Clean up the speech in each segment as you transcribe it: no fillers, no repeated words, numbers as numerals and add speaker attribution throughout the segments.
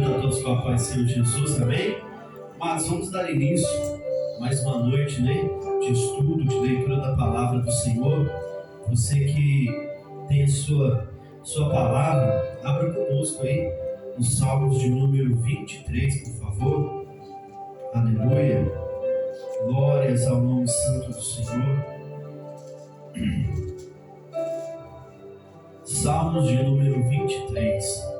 Speaker 1: Cumprimento a todos com a paz do Senhor Jesus, amém? Mas vamos dar início a mais uma noite, né, de estudo, de leitura da palavra do Senhor. Você que tem a sua palavra, abra conosco aí nos Salmos de número 23, por favor. Aleluia. Glórias ao nome santo do Senhor. Salmos de número 23.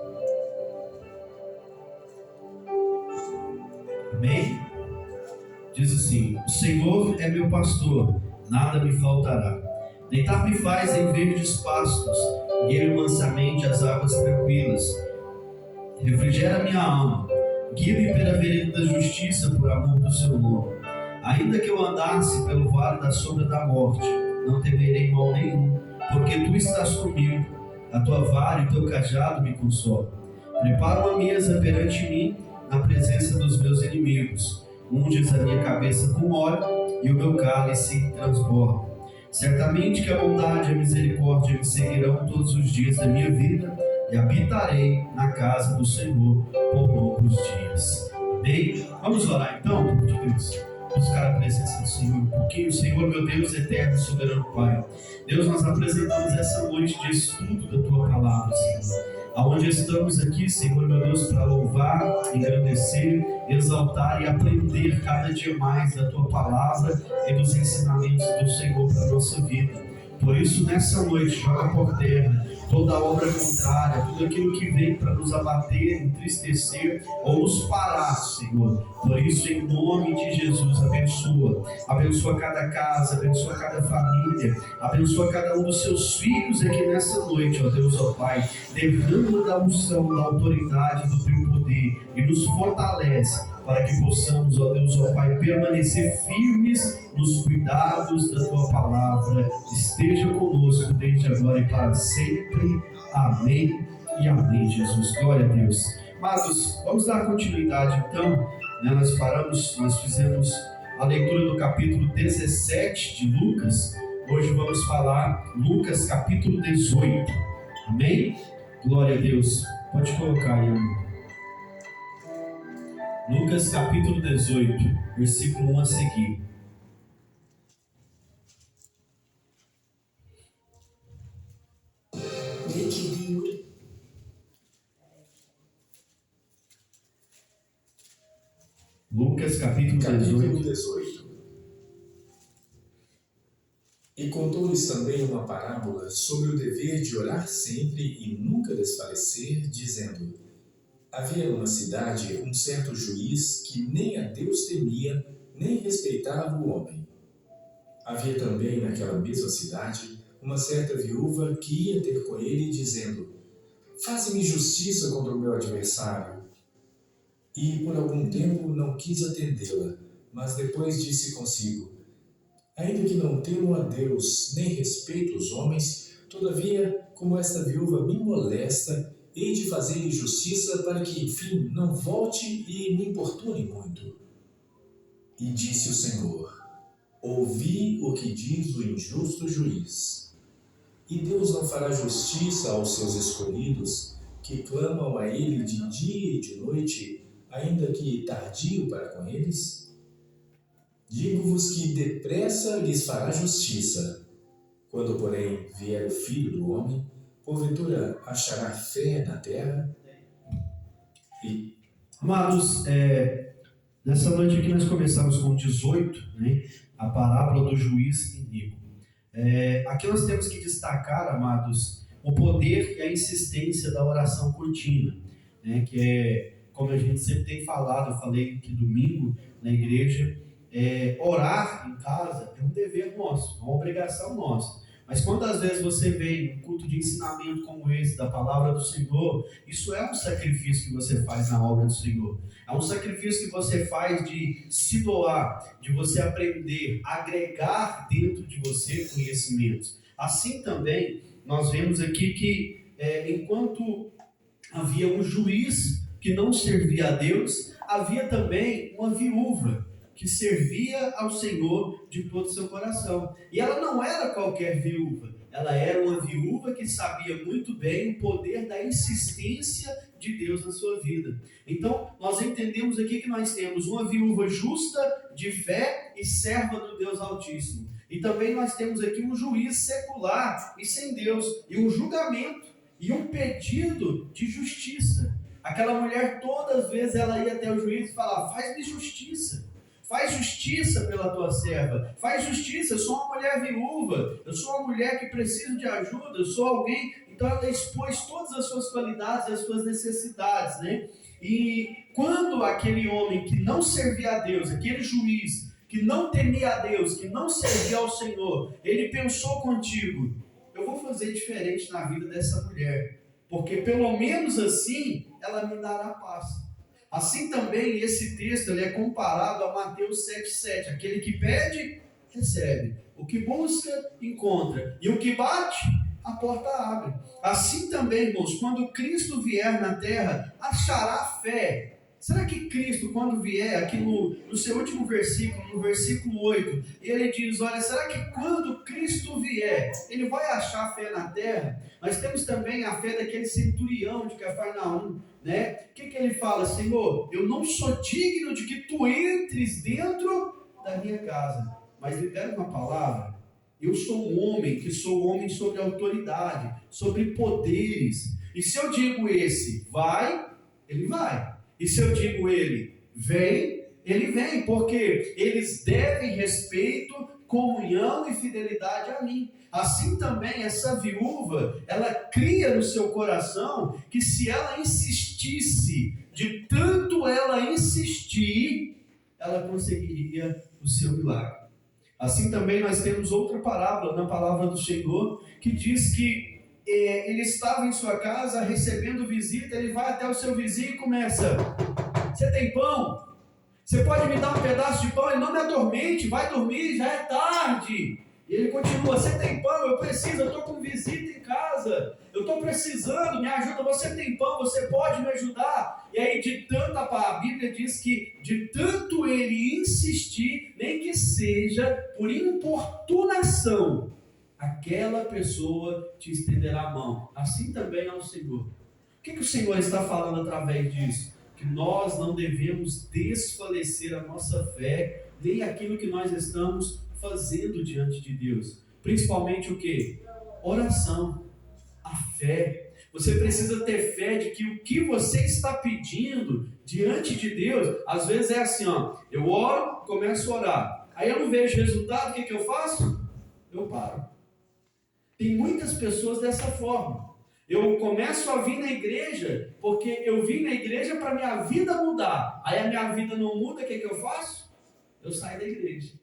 Speaker 1: Amém? Diz assim: o Senhor é meu pastor, nada me faltará. Deitar-me faz em verdes pastos, guia-me mansamente às águas tranquilas. Refrigera minha alma, guia-me pela vereda da justiça por amor do seu nome. Ainda que eu andasse pelo vale da sombra da morte, não temerei mal nenhum, porque tu estás comigo. A tua vara e o teu cajado me consolam. Prepara uma mesa perante mim, na presença dos meus inimigos. Unges a minha cabeça com óleo e o meu cálice transborda. Certamente que a bondade e a misericórdia me seguirão todos os dias da minha vida, e habitarei na casa do Senhor por longos dias. Amém? Vamos orar então, por Deus. Buscar a presença do Senhor um pouquinho. Senhor, meu Deus eterno, soberano Pai, Deus, nós apresentamos essa noite de estudo da Tua Palavra, Senhor, aonde estamos aqui, Senhor, meu Deus, para louvar, engrandecer, exaltar e aprender cada dia mais da Tua Palavra e dos ensinamentos do Senhor para a nossa vida. Por isso, nessa noite, joga por terra toda obra contrária, tudo aquilo que vem para nos abater, entristecer ou nos parar, Senhor. Por isso, em nome de Jesus, abençoa cada casa, abençoa cada família, abençoa cada um dos seus filhos aqui nessa noite, ó Deus, ó Pai. Derrama da unção, da autoridade do Teu poder e nos fortalece para que possamos, ó Deus, ó Pai, permanecer firmes nos cuidados da Tua Palavra. Esteja conosco desde agora e para sempre. Amém e amém, Jesus. Glória a Deus. Amados, vamos dar continuidade então, né? Nós fizemos a leitura do capítulo 17 de Lucas. Hoje vamos falar Lucas capítulo 18. Amém? Glória a Deus. Pode colocar aí, amor. Lucas capítulo 18, versículo 1 a seguir. Lucas capítulo 18.
Speaker 2: E contou-lhes também uma parábola sobre o dever de orar sempre e nunca desfalecer, dizendo: havia numa cidade um certo juiz que nem a Deus temia, nem respeitava o homem. Havia também naquela mesma cidade uma certa viúva que ia ter com ele, dizendo: faze-me justiça contra o meu adversário. E por algum tempo não quis atendê-la, mas depois disse consigo: ainda que não temo a Deus, nem respeito os homens, todavia, como esta viúva me molesta, hei de fazer-lhe justiça para que, enfim, não volte e me importune muito. E disse o Senhor: ouvi o que diz o injusto juiz. E Deus não fará justiça aos seus escolhidos, que clamam a Ele de dia e de noite, ainda que tardio para com eles? Digo-vos que depressa lhes fará justiça. Quando, porém, vier o Filho do Homem, porventura achará fé na terra?
Speaker 1: Amados, nessa noite aqui nós começamos com 18, né, a parábola do juiz iníquo. Aqui nós temos que destacar, amados, o poder e a insistência da oração contínua, né, que é, como a gente sempre tem falado, eu falei que domingo na igreja, orar em casa é um dever nosso, é uma obrigação nossa. Mas quantas vezes você vem num culto de ensinamento como esse, da palavra do Senhor, isso é um sacrifício que você faz na obra do Senhor. É um sacrifício que você faz de se doar, de você aprender, agregar dentro de você conhecimentos. Assim também, nós vemos aqui que enquanto havia um juiz que não servia a Deus, havia também uma viúva que servia ao Senhor de todo o seu coração. E ela não era qualquer viúva, ela era uma viúva que sabia muito bem o poder da insistência de Deus na sua vida. Então, nós entendemos aqui que nós temos uma viúva justa, de fé e serva do Deus Altíssimo. E também nós temos aqui um juiz secular e sem Deus, e um julgamento, e um pedido de justiça. Aquela mulher, todas as vezes, ela ia até o juiz e falava: faz-me justiça. Faz justiça pela tua serva. Faz justiça. Eu sou uma mulher viúva. Eu sou uma mulher que precisa de ajuda. Eu sou alguém. Então ela expôs todas as suas qualidades e as suas necessidades, né? E quando aquele homem que não servia a Deus, aquele juiz que não temia a Deus, que não servia ao Senhor, ele pensou contigo: eu vou fazer diferente na vida dessa mulher, porque pelo menos assim ela me dará paz. Assim também esse texto ele é comparado a Mateus 7,7. Aquele que pede, recebe. O que busca, encontra. E o que bate, a porta abre. Assim também, irmãos, quando Cristo vier na terra, achará fé. Será que Cristo, quando vier, aqui no seu último versículo, no versículo 8, ele diz: olha, será que quando Cristo vier, ele vai achar fé na terra? Nós temos também a fé daquele centurião de Cafarnaum, né? O que ele fala? Senhor, eu não sou digno de que tu entres dentro da minha casa, mas libera uma palavra. Eu sou um homem, que sou homem sobre autoridade, sobre poderes. E se eu digo esse, vai, ele vai. E se eu digo ele, vem, ele vem, porque eles devem respeito, comunhão e fidelidade a mim. Assim também essa viúva, ela cria no seu coração que se ela insistisse, de tanto ela insistir, ela conseguiria o seu milagre. Assim também nós temos outra parábola na palavra do Senhor, que diz que ele estava em sua casa recebendo visita, ele vai até o seu vizinho e começa: você tem pão? Você pode me dar um pedaço de pão? Ele: não me adormente, vai dormir, já é tarde. E ele continua: você tem pão? Eu preciso, eu estou com visita em casa, eu estou precisando, me ajuda, você tem pão, você pode me ajudar? E aí a Bíblia diz que de tanto ele insistir, nem que seja por importunação, aquela pessoa te estenderá a mão. Assim também é o Senhor. O que o Senhor está falando através disso? Que nós não devemos desfalecer a nossa fé, nem aquilo que nós estamos fazendo diante de Deus. Principalmente o que? Oração, a fé. Você precisa ter fé de que o que você está pedindo diante de Deus, às vezes é assim, eu oro, começo a orar, aí eu não vejo resultado, o que eu faço? Eu paro. Tem muitas pessoas dessa forma. Eu começo a vir na igreja, porque eu vim na igreja para minha vida mudar. Aí a minha vida não muda, o que eu faço? Eu saio da igreja.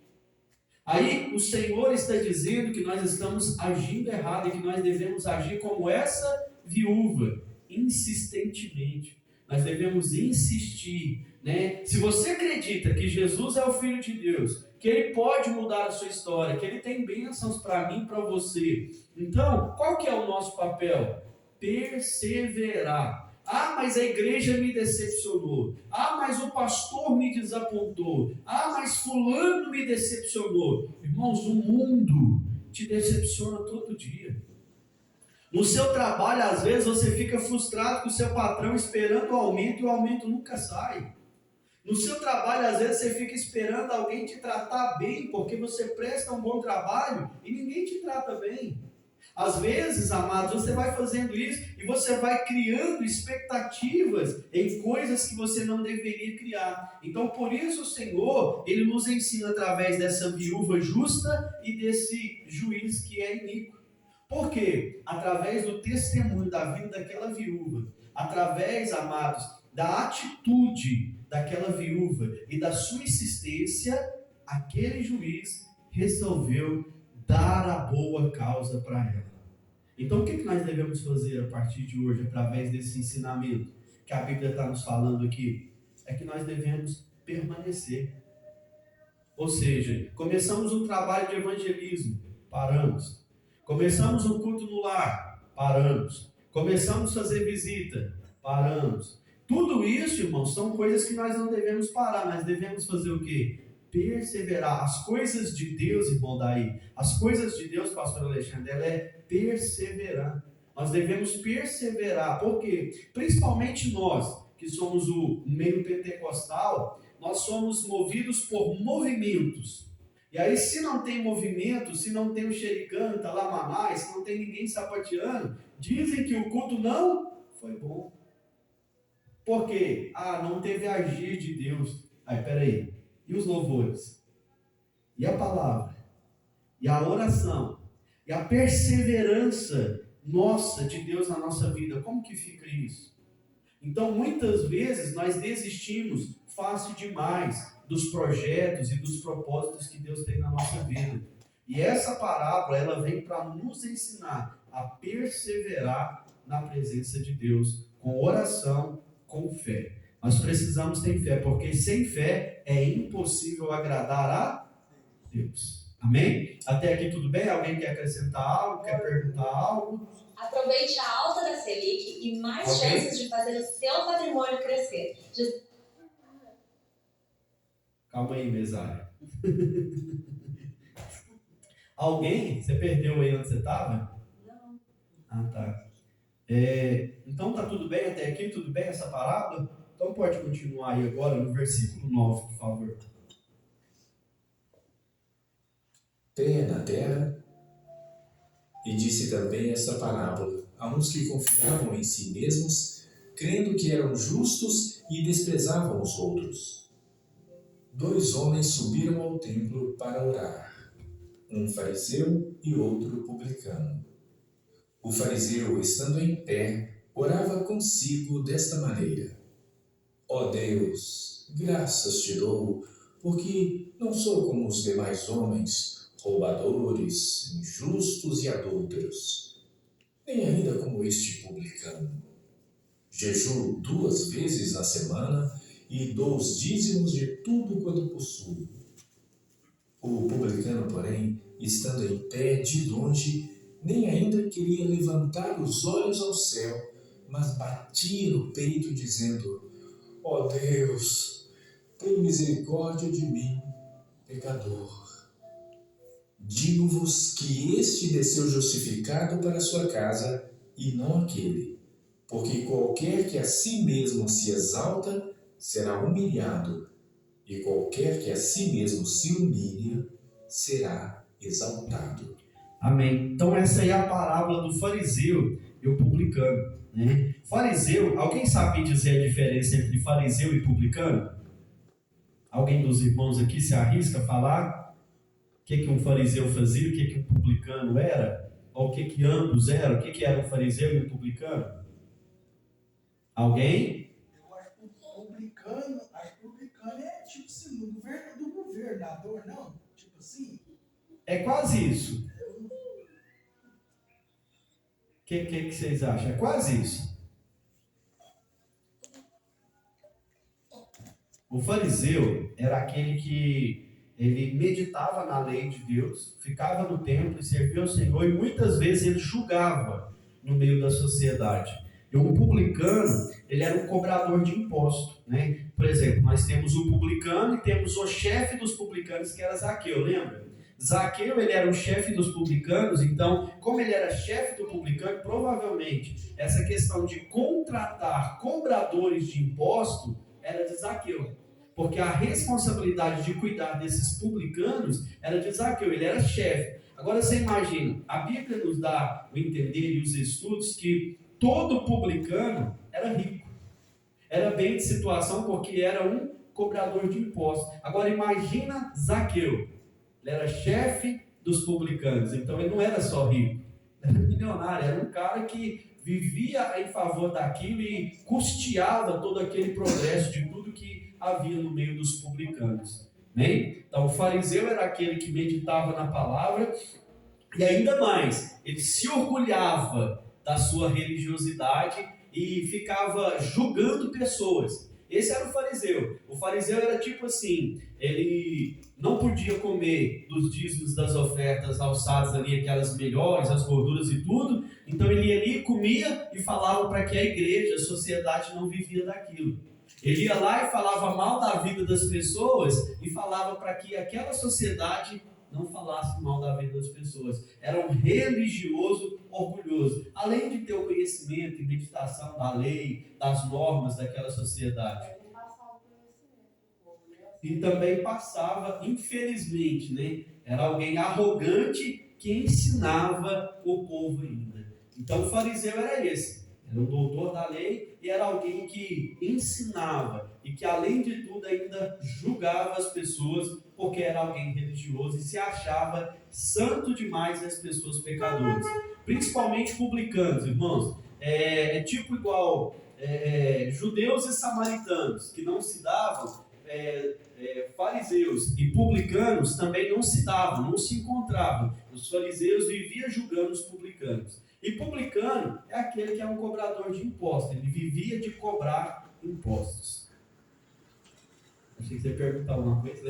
Speaker 1: Aí o Senhor está dizendo que nós estamos agindo errado e que nós devemos agir como essa viúva, insistentemente. Nós devemos insistir, né? Se você acredita que Jesus é o Filho de Deus, que Ele pode mudar a sua história, que Ele tem bênçãos para mim e para você, então, qual que é o nosso papel? Perseverar. Ah, mas a igreja me decepcionou. Ah, mas o pastor me desapontou. Ah, mas fulano me decepcionou. Irmãos, o mundo te decepciona todo dia. No seu trabalho, às vezes, você fica frustrado com o seu patrão esperando o aumento e o aumento nunca sai. No seu trabalho, às vezes, você fica esperando alguém te tratar bem porque você presta um bom trabalho e ninguém te trata bem. Às vezes, amados, você vai fazendo isso e você vai criando expectativas em coisas que você não deveria criar. Então, por isso o Senhor, Ele nos ensina através dessa viúva justa e desse juiz que é iníquo. Por quê? Através do testemunho da vida daquela viúva, através, amados, da atitude daquela viúva e da sua insistência, aquele juiz resolveu dar a boa causa para ela. Então o que nós devemos fazer a partir de hoje, através desse ensinamento que a Bíblia está nos falando aqui? É que nós devemos permanecer. Ou seja, começamos um trabalho de evangelismo, paramos. Começamos um culto no lar, paramos. Começamos a fazer visita, paramos. Tudo isso, irmãos, são coisas que nós não devemos parar. Nós devemos fazer o quê? Perseverar. As coisas de Deus, irmão Daí, as coisas de Deus, pastor Alexandre, ela é perseverar. Nós devemos perseverar, porque principalmente nós, que somos o meio pentecostal, nós somos movidos por movimentos. E aí, se não tem movimento, se não tem o xericanta, lamaná, se não tem ninguém sapateando, dizem que o culto não foi bom. Por quê? Não teve agir de Deus. Peraí, e os louvores? E a palavra? E a oração? E a perseverança nossa de Deus na nossa vida? Como que fica isso? Então, muitas vezes, nós desistimos fácil demais dos projetos e dos propósitos que Deus tem na nossa vida. E essa parábola, ela vem para nos ensinar a perseverar na presença de Deus, com oração, com fé. Nós precisamos ter fé, porque sem fé é impossível agradar a Deus. Amém? Até aqui tudo bem? Alguém quer acrescentar algo? Quer perguntar algo?
Speaker 3: Aproveite a alta da Selic e mais chances de fazer o seu patrimônio crescer.
Speaker 1: Calma aí, mesário. Alguém? Você perdeu aí onde você estava?
Speaker 3: Não.
Speaker 1: Tá. Então tá tudo bem até aqui? Tudo bem essa parábola? Então pode continuar aí agora no versículo 9, por favor.
Speaker 2: Pé na terra, e disse também esta parábola a uns que confiavam em si mesmos, crendo que eram justos e desprezavam os outros. 2 homens subiram ao templo para orar, um fariseu e outro publicano. O fariseu, estando em pé, orava consigo desta maneira: Ó Deus, graças te dou, porque não sou como os demais homens, roubadores, injustos e adúlteros, nem ainda como este publicano. Jejuo 2 vezes na semana e dou os dízimos de tudo quanto possuo. O publicano, porém, estando em pé de longe, nem ainda queria levantar os olhos ao céu, mas batia no peito, dizendo: Ó Deus, tem misericórdia de mim, pecador. Digo-vos que este desceu justificado para sua casa, e não aquele. Porque qualquer que a si mesmo se exalta, será humilhado, e qualquer que a si mesmo se humilha, será exaltado.
Speaker 1: Amém. Então essa aí é a parábola do fariseu e o publicano, né? Fariseu, alguém sabe dizer a diferença entre fariseu e publicano? Alguém dos irmãos aqui se arrisca a falar? O que um fariseu fazia, o que um publicano era? Ou o que ambos eram? O que era um fariseu e um publicano? Alguém?
Speaker 4: Eu acho que o publicano é tipo assim, do governador, não? Tipo assim.
Speaker 1: É quase isso. O que vocês acham? É quase isso. O fariseu era aquele que ele meditava na lei de Deus, ficava no templo e servia ao Senhor, e muitas vezes ele julgava no meio da sociedade. E o publicano, ele era um cobrador de imposto, né? Por exemplo, nós temos o publicano e temos o chefe dos publicanos, que era Zaqueu, lembra? Zaqueu, ele era o chefe dos publicanos, então, como ele era chefe do publicano, provavelmente essa questão de contratar cobradores de imposto era de Zaqueu. Porque a responsabilidade de cuidar desses publicanos era de Zaqueu, ele era chefe. Agora você imagina, a Bíblia nos dá o entender e os estudos que todo publicano era rico. Era bem de situação porque era um cobrador de impostos. Agora imagina Zaqueu, ele era chefe dos publicanos, então ele não era só rico, ele era milionário, era um cara que vivia em favor daquilo e custeava todo aquele progresso de tudo que havia no meio dos publicanos. Bem? Então o fariseu era aquele que meditava na palavra e ainda mais, ele se orgulhava da sua religiosidade e ficava julgando pessoas. Esse era o fariseu. O fariseu era tipo assim, ele não podia comer dos dízimos das ofertas alçadas ali, aquelas melhores, as gorduras e tudo, então ele ia ali, comia e falava para que a igreja, a sociedade não vivia daquilo. Ele ia lá e falava mal da vida das pessoas e falava para que aquela sociedade não falasse mal da vida das pessoas. Era um religioso orgulhoso, além de ter o conhecimento e meditação da lei, das normas daquela sociedade. E também passava, infelizmente, né? Era alguém arrogante que ensinava o povo ainda. Então o fariseu era esse, era o doutor da lei e era alguém que ensinava e que além de tudo ainda julgava as pessoas porque era alguém religioso e se achava santo demais das pessoas pecadoras, principalmente publicanos, irmãos. É tipo igual judeus e samaritanos que não se davam. Fariseus e publicanos também não se davam, não se encontravam. Os fariseus viviam julgando os publicanos. E publicano é aquele que é um cobrador de impostos. Ele vivia de cobrar impostos. Achei que você ia perguntar alguma coisa.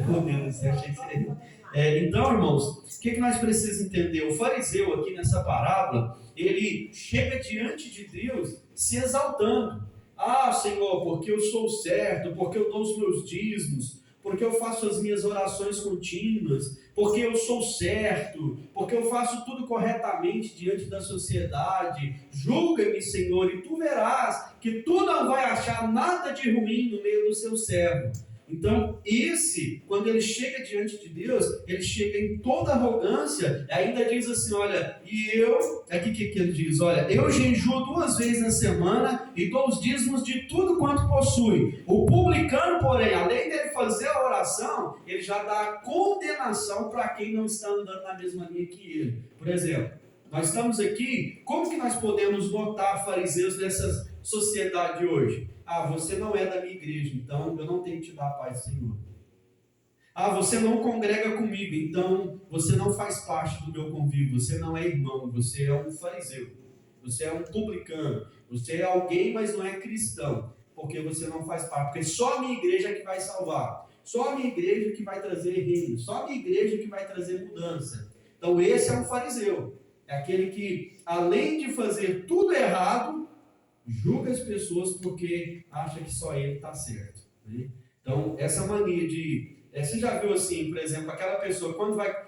Speaker 1: Então, irmãos, o que nós precisamos entender? O fariseu aqui nessa parábola, ele chega diante de Deus se exaltando. Ah, Senhor, porque eu sou certo, porque eu dou os meus dízimos, porque eu faço as minhas orações contínuas, porque eu sou certo, porque eu faço tudo corretamente diante da sociedade. Julga-me, Senhor, e tu verás que tu não vai achar nada de ruim no meio do seu servo. Então, quando ele chega diante de Deus, ele chega em toda arrogância, e ainda diz assim, olha, aqui que ele diz, olha, eu jejuo 2 vezes na semana e dou os dízimos de tudo quanto possui. O publicano, porém, além dele fazer a oração, ele já dá a condenação para quem não está andando na mesma linha que ele. Por exemplo, nós estamos aqui, como que nós podemos notar fariseus nessa sociedade hoje? Ah, você não é da minha igreja, então eu não tenho que te dar a paz do Senhor. Ah, você não congrega comigo, então você não faz parte do meu convívio, você não é irmão, você é um fariseu, você é um publicano, você é alguém, mas não é cristão, porque você não faz parte, porque só a minha igreja é que vai salvar, só a minha igreja que vai trazer reino, só a minha igreja que vai trazer mudança. Então esse é um fariseu, é aquele que, além de fazer tudo errado, julga as pessoas porque acha que só ele está certo, né? Então, essa mania de... você já viu assim, por exemplo, aquela pessoa,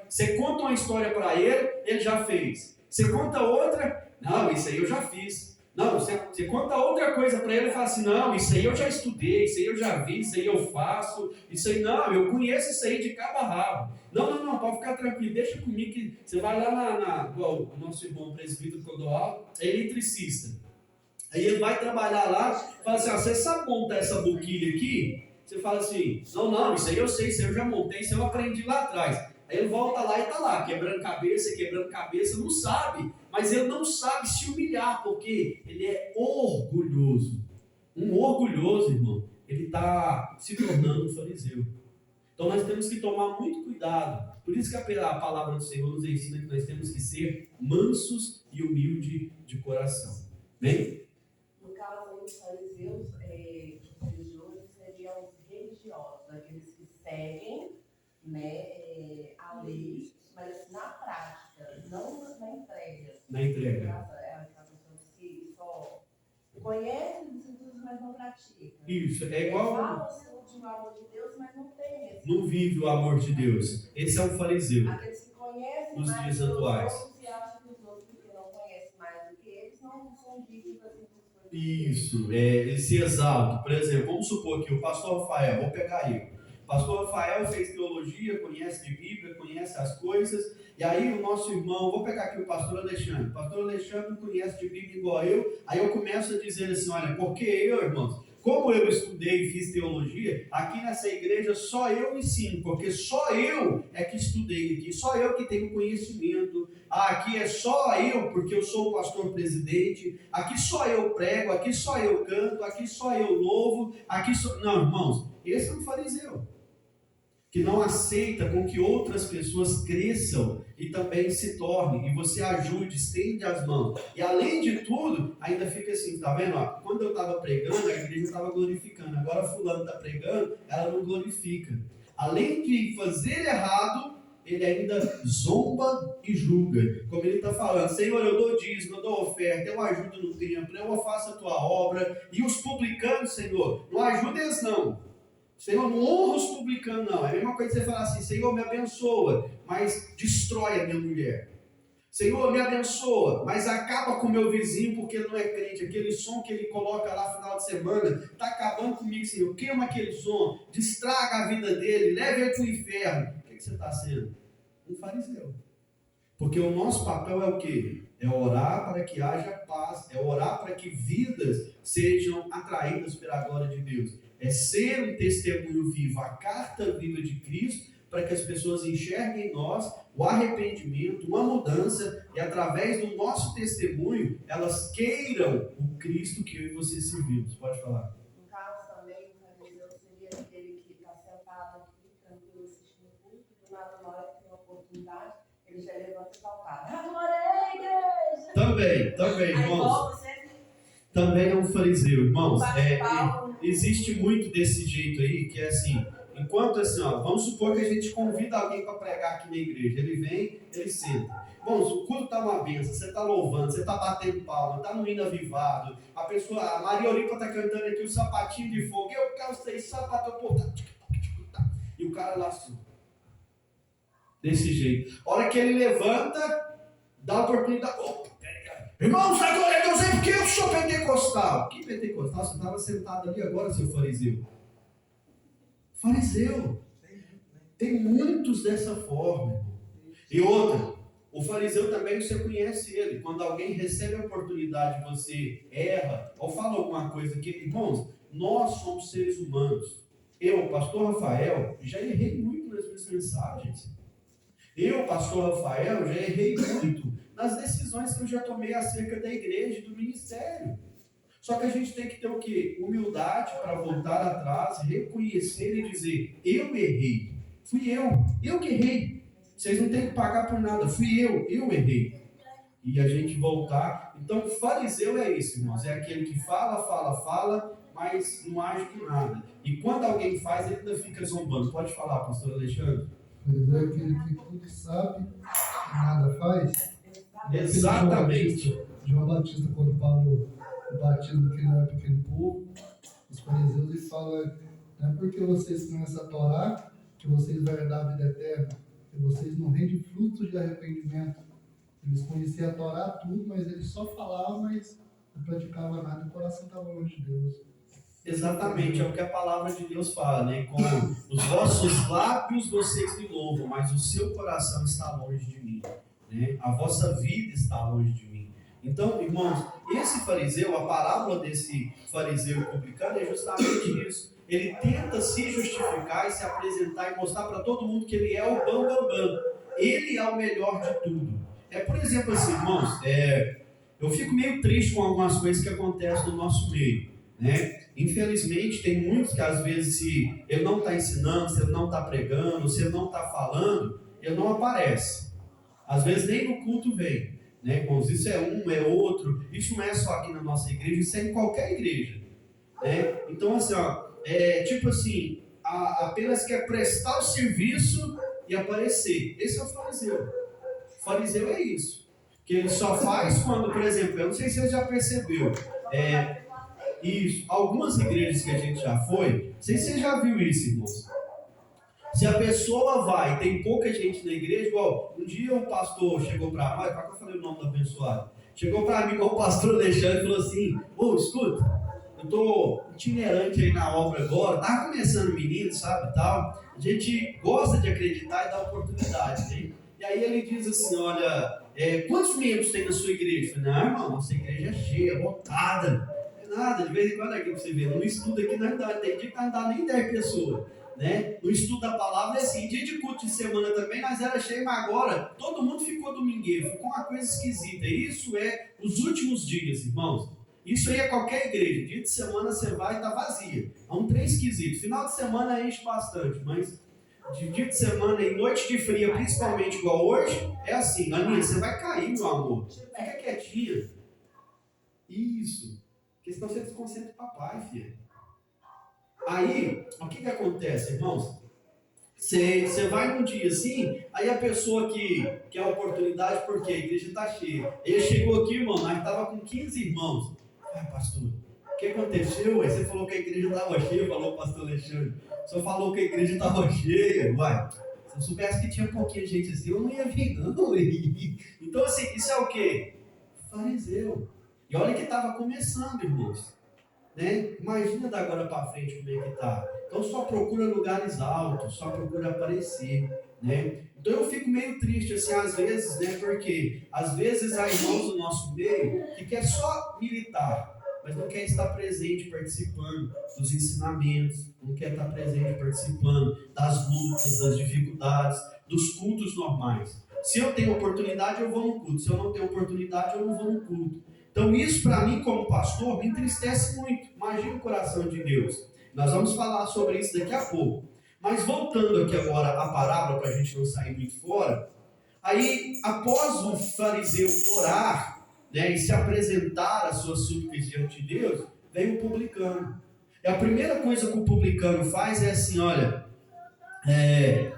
Speaker 1: você conta uma história para ele já fez. Você conta outra, não, isso aí eu já fiz. Não, você conta outra coisa para ele fala assim, não, isso aí eu já estudei, isso aí eu já vi, isso aí eu faço, isso aí, não, eu conheço isso aí de cabo a rabo. Não, pode ficar tranquilo, deixa comigo que você vai lá igual o nosso irmão presbítero Clodoaldo, é eletricista. Aí ele vai trabalhar lá, fala assim, você sabe montar essa boquilha aqui? Você fala assim, não, isso aí eu sei, isso aí eu já montei, isso aí eu aprendi lá atrás. Aí ele volta lá e está lá, quebrando cabeça, não sabe, mas ele não sabe se humilhar, porque ele é orgulhoso. Um orgulhoso, irmão, ele está se tornando um fariseu. Então nós temos que tomar muito cuidado. Por isso que a palavra do Senhor nos ensina que nós temos que ser mansos e humildes de coração. Bem?
Speaker 5: No caso, os fariseus, os religiosos seriam os religiosos, aqueles que seguem, né, a lei, mas na prática, não na entrega.
Speaker 1: Na entrega.
Speaker 5: É aquela pessoa que só conhece Jesus, mas não pratica.
Speaker 1: Isso, é igual...
Speaker 5: fala o amor de Deus, mas não tem esse.
Speaker 1: Não vive o amor de Deus. Esse é um fariseu.
Speaker 5: Aqueles que conhecem
Speaker 1: nos
Speaker 5: mais
Speaker 1: dias atuais.
Speaker 5: Os outros e acham que os outros, porque não conhecem mais do que eles, não são dignos assim.
Speaker 1: Isso, ele se exalta. Por exemplo, vamos supor que o pastor Rafael, vou pegar ele. O pastor Rafael fez teologia, conhece de Bíblia, conhece as coisas. E aí o nosso irmão, vou pegar aqui o pastor Alexandre. O pastor Alexandre não conhece de Bíblia igual eu. Aí eu começo a dizer assim, olha, porque eu, irmãos, como eu estudei e fiz teologia, aqui nessa igreja só eu ensino, porque só eu é que estudei aqui, só eu que tenho conhecimento. Aqui é só eu, porque eu sou o pastor presidente, aqui só eu prego, aqui só eu canto, aqui só eu louvo, aqui só... Não, irmãos, esse é um fariseu, que não aceita com que outras pessoas cresçam e também se tornem, e você ajude, estende as mãos. E além de tudo, ainda fica assim, tá vendo? Ó, quando eu estava pregando, a igreja estava glorificando, agora fulano está pregando, ela não glorifica. Além de fazer errado, ele ainda zomba e julga. Como ele está falando, Senhor, eu dou dízimo, eu dou oferta, eu ajudo no templo, eu faço a tua obra. E os publicanos, Senhor, não ajuda eles não. Senhor, não honra os publicanos, não. É a mesma coisa que você falar assim, Senhor, me abençoa, mas destrói a minha mulher. Senhor, me abençoa, mas acaba com o meu vizinho porque ele não é crente. Aquele som que ele coloca lá no final de semana está acabando comigo, Senhor. Queima aquele som, destraga a vida dele, leve ele para o inferno. O que você está sendo? Um fariseu. Porque o nosso papel é o quê? É orar para que haja paz, é orar para que vidas sejam atraídas pela glória de Deus. É ser um testemunho vivo, a carta viva de Cristo, para que as pessoas enxerguem em nós o arrependimento, uma mudança, e através do nosso testemunho, elas queiram o Cristo que eu e você servimos. Pode falar.
Speaker 5: No caso também, o fariseu seria aquele que está sentado aqui, tranquilo, assistindo o culto, do nada, na hora que tem uma oportunidade, ele já levanta e fala, adorei, igreja!
Speaker 1: Também,
Speaker 5: Aí
Speaker 1: irmãos.
Speaker 5: volta sempre.
Speaker 1: Também é um fariseu, irmãos.
Speaker 5: Paulo.
Speaker 1: Existe muito desse jeito aí, que é assim, enquanto assim, ó, vamos supor que a gente convida alguém para pregar aqui na igreja, ele vem, ele senta. Irmãos, o culto está uma benção, você está louvando, você está batendo palma, está no hino avivado, a Maria Olipa está cantando aqui o sapatinho de fogo, eu quero ser sapato, pô, e o cara lá assim, desse jeito. A hora que ele levanta, dá a oportunidade, irmãos, agora é Deus, porque eu sou pentecostal. Que pentecostal? Você estava sentado ali agora, seu fariseu. Fariseu. Tem muitos dessa forma. E outra, o fariseu também, você conhece ele. Quando alguém recebe a oportunidade, você erra ou fala alguma coisa que, irmãos, nós somos seres humanos. Eu, pastor Rafael, já errei muito nas minhas mensagens. Eu, pastor Rafael, já errei muito nas decisões que eu já tomei acerca da igreja e do ministério. Só que a gente tem que ter o quê? Humildade para voltar atrás, reconhecer e dizer, eu errei. Fui eu que errei. Vocês não têm que pagar por nada, fui eu errei. E a gente voltar. Então, fariseu é isso, irmãos. É aquele que fala, mas não age com nada. E quando alguém faz, ele ainda fica zombando. Pode falar, pastor Alexandre.
Speaker 6: Fariseu é aquele que tudo sabe, nada faz.
Speaker 1: Exatamente.
Speaker 6: João Batista, quando fala o batismo que não é pequeno povo, os fariseus eles falam, não é porque vocês conhecem a Torá que vocês vão herdar a vida eterna, que vocês não rendem frutos de arrependimento. Eles conheciam a Torá tudo, mas eles só falavam, mas não praticavam nada, o coração estava longe de Deus.
Speaker 1: Exatamente, é o que a palavra de Deus fala, né? Com os vossos lábios vocês me louvam, mas o seu coração está longe de mim, né? A vossa vida está longe de mim. Então, irmãos, esse fariseu, a parábola desse fariseu publicano é justamente isso. Ele tenta se justificar e se apresentar e mostrar para todo mundo que ele é o bambambam. Ele é o melhor de tudo. Por exemplo, assim, irmãos, eu fico meio triste com algumas coisas que acontecem no nosso meio, né? Infelizmente, tem muitos que às vezes, se ele não está ensinando, se ele não está pregando, se ele não está falando, ele não aparece. Às vezes nem no culto vem, né? Isso é um, é outro. Isso não é só aqui na nossa igreja, isso é em qualquer igreja, né? Então, assim, tipo assim, apenas quer prestar o serviço e aparecer. Esse é o fariseu. O fariseu é isso. Que ele só faz quando, por exemplo, eu não sei se você já percebeu, isso, algumas igrejas que a gente já foi, não sei se você já viu isso, irmãos. Se a pessoa vai, tem pouca gente na igreja, igual um dia um pastor chegou para mim, qual que eu falei o nome da abençoada? Chegou para mim com o pastor Alexandre e falou assim, escuta, eu tô itinerante aí na obra agora, tá começando menino, sabe, tal, a gente gosta de acreditar e dar oportunidade, né? E aí ele diz assim, olha, quantos membros tem na sua igreja? Eu falei, não, irmão, nossa igreja é cheia, lotada. Nada, de vez em quando aqui pra você ver, no estudo aqui não dá, tem dia que não dá nem 10 pessoas, né? No estudo da palavra é assim, dia de culto de semana também, nós era cheio, mas agora todo mundo ficou domingueiro, ficou uma coisa esquisita. Isso é os últimos dias, irmãos. Isso aí é qualquer igreja, dia de semana você vai e tá vazia. É um trem esquisito. Final de semana enche bastante, mas de dia de semana e noite de fria, principalmente igual hoje, é assim, Aninha, você vai cair, meu amor. Fica quietinha. Isso. Porque senão você desconcentra o papai, filho. Aí, o que acontece, irmãos? Você vai num dia assim, aí a pessoa que quer a oportunidade, porque a igreja está cheia. Ele chegou aqui, irmão, nós estávamos com 15 irmãos. Pastor, que aconteceu? Aí você falou que a igreja estava cheia, falou o pastor Alexandre. O senhor falou que a igreja estava cheia. Uai, se eu soubesse que tinha pouquinha gente assim, eu não ia vir, não. Então, assim, isso é o quê? Fariseu. E olha que estava começando, irmãos. Né? Imagina da agora para frente como é que está. Então, só procura lugares altos, só procura aparecer. Né? Então eu fico meio triste assim às vezes, né? Porque às vezes há irmãos do nosso meio que quer só militar, mas não quer estar presente participando dos ensinamentos, não quer estar presente participando das lutas, das dificuldades, dos cultos normais. Se eu tenho oportunidade, eu vou no culto. Se eu não tenho oportunidade, eu não vou no culto. Então isso para mim como pastor me entristece muito. Imagina o coração de Deus. Nós vamos falar sobre isso daqui a pouco. Mas voltando aqui agora à parábola, para a gente não sair muito fora, aí após o fariseu orar, né, e se apresentar as suas súplicas diante de Deus, vem o publicano. E a primeira coisa que o publicano faz é assim, olha,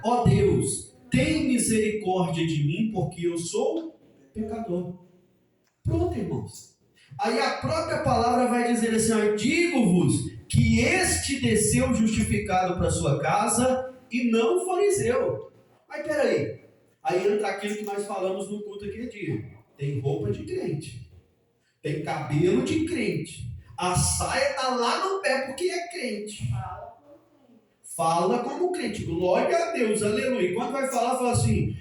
Speaker 1: ó Deus, tem misericórdia de mim, porque eu sou pecador. Pronto, irmãos. Aí a própria palavra vai dizer assim, ó, digo-vos que este desceu justificado para sua casa e não o fariseu. Mas peraí, aí entra aquilo que nós falamos no culto aquele dia. Tem roupa de crente, tem cabelo de crente, a saia está lá no pé porque é crente. Fala como crente, glória a Deus, aleluia. E quando vai falar, fala assim,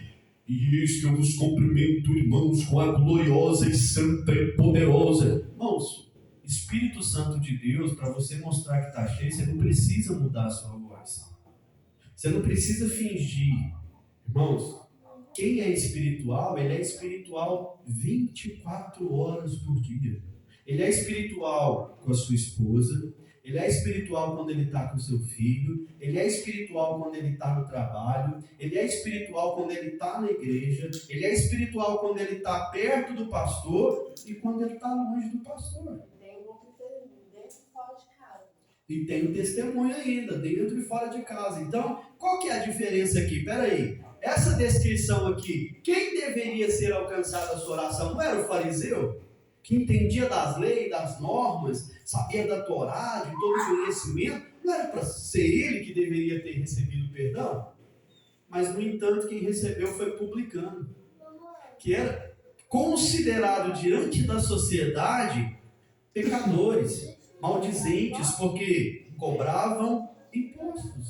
Speaker 1: e eis que eu vos cumprimento, irmãos, com a gloriosa e santa e poderosa. Irmãos, Espírito Santo de Deus, para você mostrar que está cheio, você não precisa mudar a sua voz. Você não precisa fingir. Irmãos, quem é espiritual, ele é espiritual 24 horas por dia. Ele é espiritual com a sua esposa, ele é espiritual quando ele está com o seu filho, ele é espiritual quando ele está no trabalho, ele é espiritual quando ele está na igreja, ele é espiritual quando ele está perto do pastor e quando ele está longe do pastor. E tem o testemunho ainda, dentro e fora de casa. Então, qual que é a diferença aqui? Espera aí. Essa descrição aqui, quem deveria ser alcançado a sua oração? Não era o fariseu? Que entendia das leis, das normas, sabia da Torá, de todo o conhecimento? Não era para ser ele que deveria ter recebido perdão? Mas, no entanto, quem recebeu foi publicano, que era considerado diante da sociedade pecadores, maldizentes, porque cobravam impostos.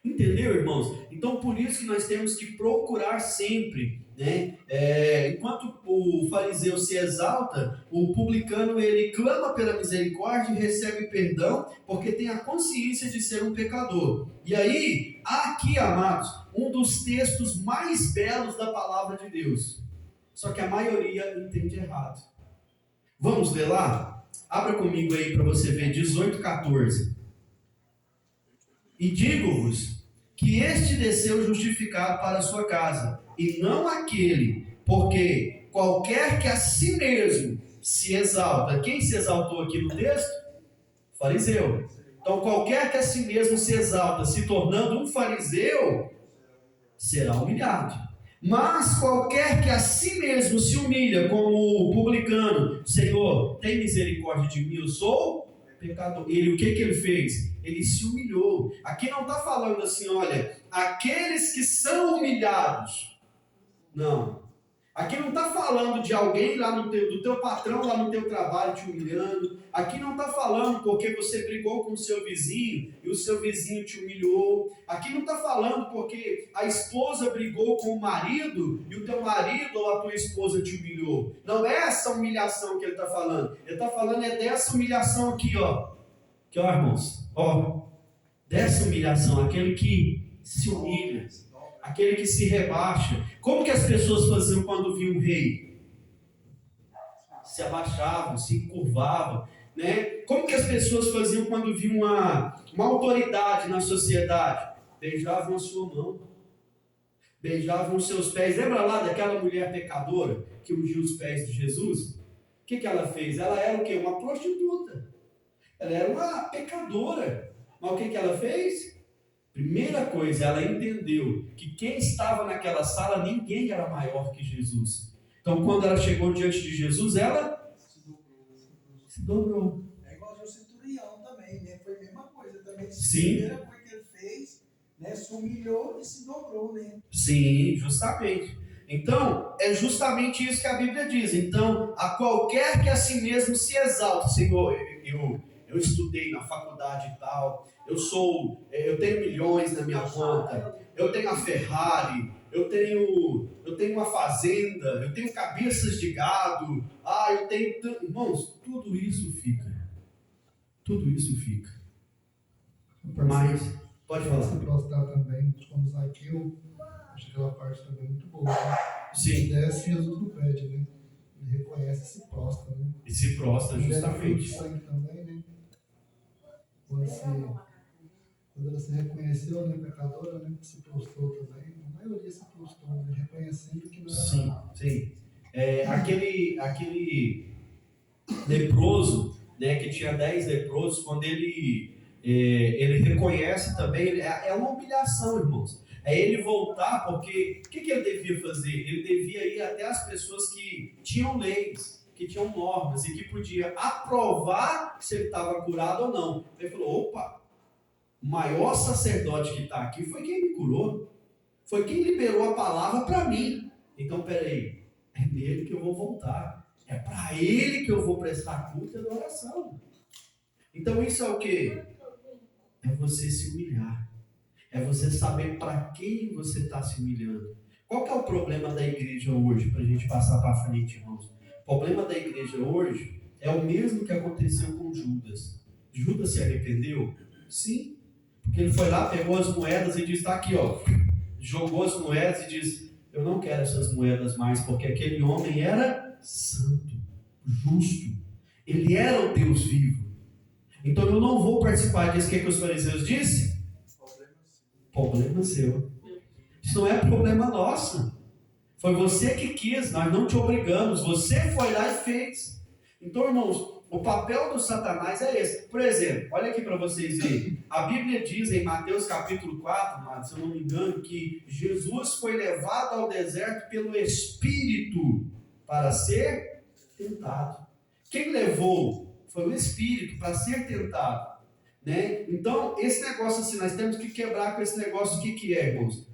Speaker 1: Entendeu, irmãos? Então, por isso que nós temos que procurar sempre, né? Enquanto o fariseu se exalta, o publicano ele clama pela misericórdia e recebe perdão, porque tem a consciência de ser um pecador. E aí, aqui, amados, um dos textos mais belos da palavra de Deus. Só que a maioria entende errado. Vamos ler lá? Abra comigo aí para você ver, 18:14. E digo-vos que este desceu justificado para a sua casa, e não aquele, porque qualquer que a si mesmo se exalta. Quem se exaltou aqui no texto? Fariseu. Então qualquer que a si mesmo se exalta, se tornando um fariseu, será humilhado. Mas qualquer que a si mesmo se humilha, como o publicano, Senhor, tem misericórdia de mim, eu sou pecador. Ele, o que ele fez? Ele se humilhou. Aqui não está falando assim, olha, aqueles que são humilhados. Não. Aqui não está falando de alguém lá do teu patrão lá no teu trabalho te humilhando. Aqui não está falando porque você brigou com o seu vizinho e o seu vizinho te humilhou. Aqui não está falando porque a esposa brigou com o marido e o teu marido ou a tua esposa te humilhou. Não é essa humilhação que ele está falando. Ele está falando dessa humilhação aqui, ó. Aqui, ó, irmãos. Ó. Dessa humilhação, aquele que se humilha. Aquele que se rebaixa. Como que as pessoas faziam quando viam um rei? Se abaixavam, se encurvavam, né? Como que as pessoas faziam quando viam uma autoridade na sociedade? Beijavam a sua mão, beijavam os seus pés. Lembra lá daquela mulher pecadora que ungiu os pés de Jesus? O que ela fez? Ela era o quê? Uma prostituta. Ela era uma pecadora. Mas o que ela fez? Primeira coisa, ela entendeu que quem estava naquela sala, ninguém era maior que Jesus. Então, quando ela chegou diante de Jesus, ela Se dobrou.
Speaker 4: É igual o centurião também, né? Foi a mesma coisa também.
Speaker 1: Sim.
Speaker 4: A primeira coisa que ele fez, né? Se humilhou e se dobrou, né?
Speaker 1: Sim, justamente. Então, é justamente isso que a Bíblia diz. Então, a qualquer que a si mesmo se exalta, Senhor, eu estudei na faculdade e tal, eu tenho milhões na minha conta, eu tenho a Ferrari, eu tenho uma fazenda, eu tenho cabeças de gado, eu tenho... Irmãos, tudo isso fica. Tudo isso fica. Mas, pode falar.
Speaker 6: Se prostrar também, como Zaqueu, acho que aquela parte também é muito boa. Né?
Speaker 1: Sim.
Speaker 6: Se desce, Jesus não pede, né? Ele reconhece e se prostra, né?
Speaker 1: E se prostra justamente.
Speaker 6: Sangue também, né? Quando ela se reconheceu, né, pecadora, né, se prostrou também. A maioria se prostrou, né, reconhecendo que não era.
Speaker 1: Sim, sim. Aquele leproso, né, que tinha 10 leprosos, quando ele reconhece também, é uma humilhação, irmãos. É ele voltar, porque o que ele devia fazer? Ele devia ir até as pessoas que tinham leis, que tinham normas e que podia aprovar se ele estava curado ou não. Ele falou, opa, o maior sacerdote que está aqui foi quem me curou, foi quem liberou a palavra para mim. Então, peraí, é nele que eu vou voltar, é para ele que eu vou prestar culto e adoração. Então isso é o quê? É você se humilhar. É você saber para quem você está se humilhando. Qual que é o problema da igreja hoje, para a gente passar para frente, irmãos? O problema da igreja hoje é o mesmo que aconteceu com Judas. Judas se arrependeu? Sim. Porque ele foi lá, pegou as moedas e disse, está aqui, ó. Jogou as moedas e disse, eu não quero essas moedas mais, porque aquele homem era santo, justo. Ele era o Deus vivo. Então eu não vou participar disso. O que os fariseus disseram? Problema seu. Isso não é problema nosso. Foi você que quis, nós não te obrigamos. Você foi lá e fez. Então, irmãos, o papel do Satanás é esse. Por exemplo, olha aqui para vocês verem. A Bíblia diz em Mateus capítulo 4, se eu não me engano, que Jesus foi levado ao deserto pelo Espírito para ser tentado. Quem levou foi o Espírito para ser tentado. Né? Então, esse negócio assim, nós temos que quebrar com esse negócio. O que é, irmãos?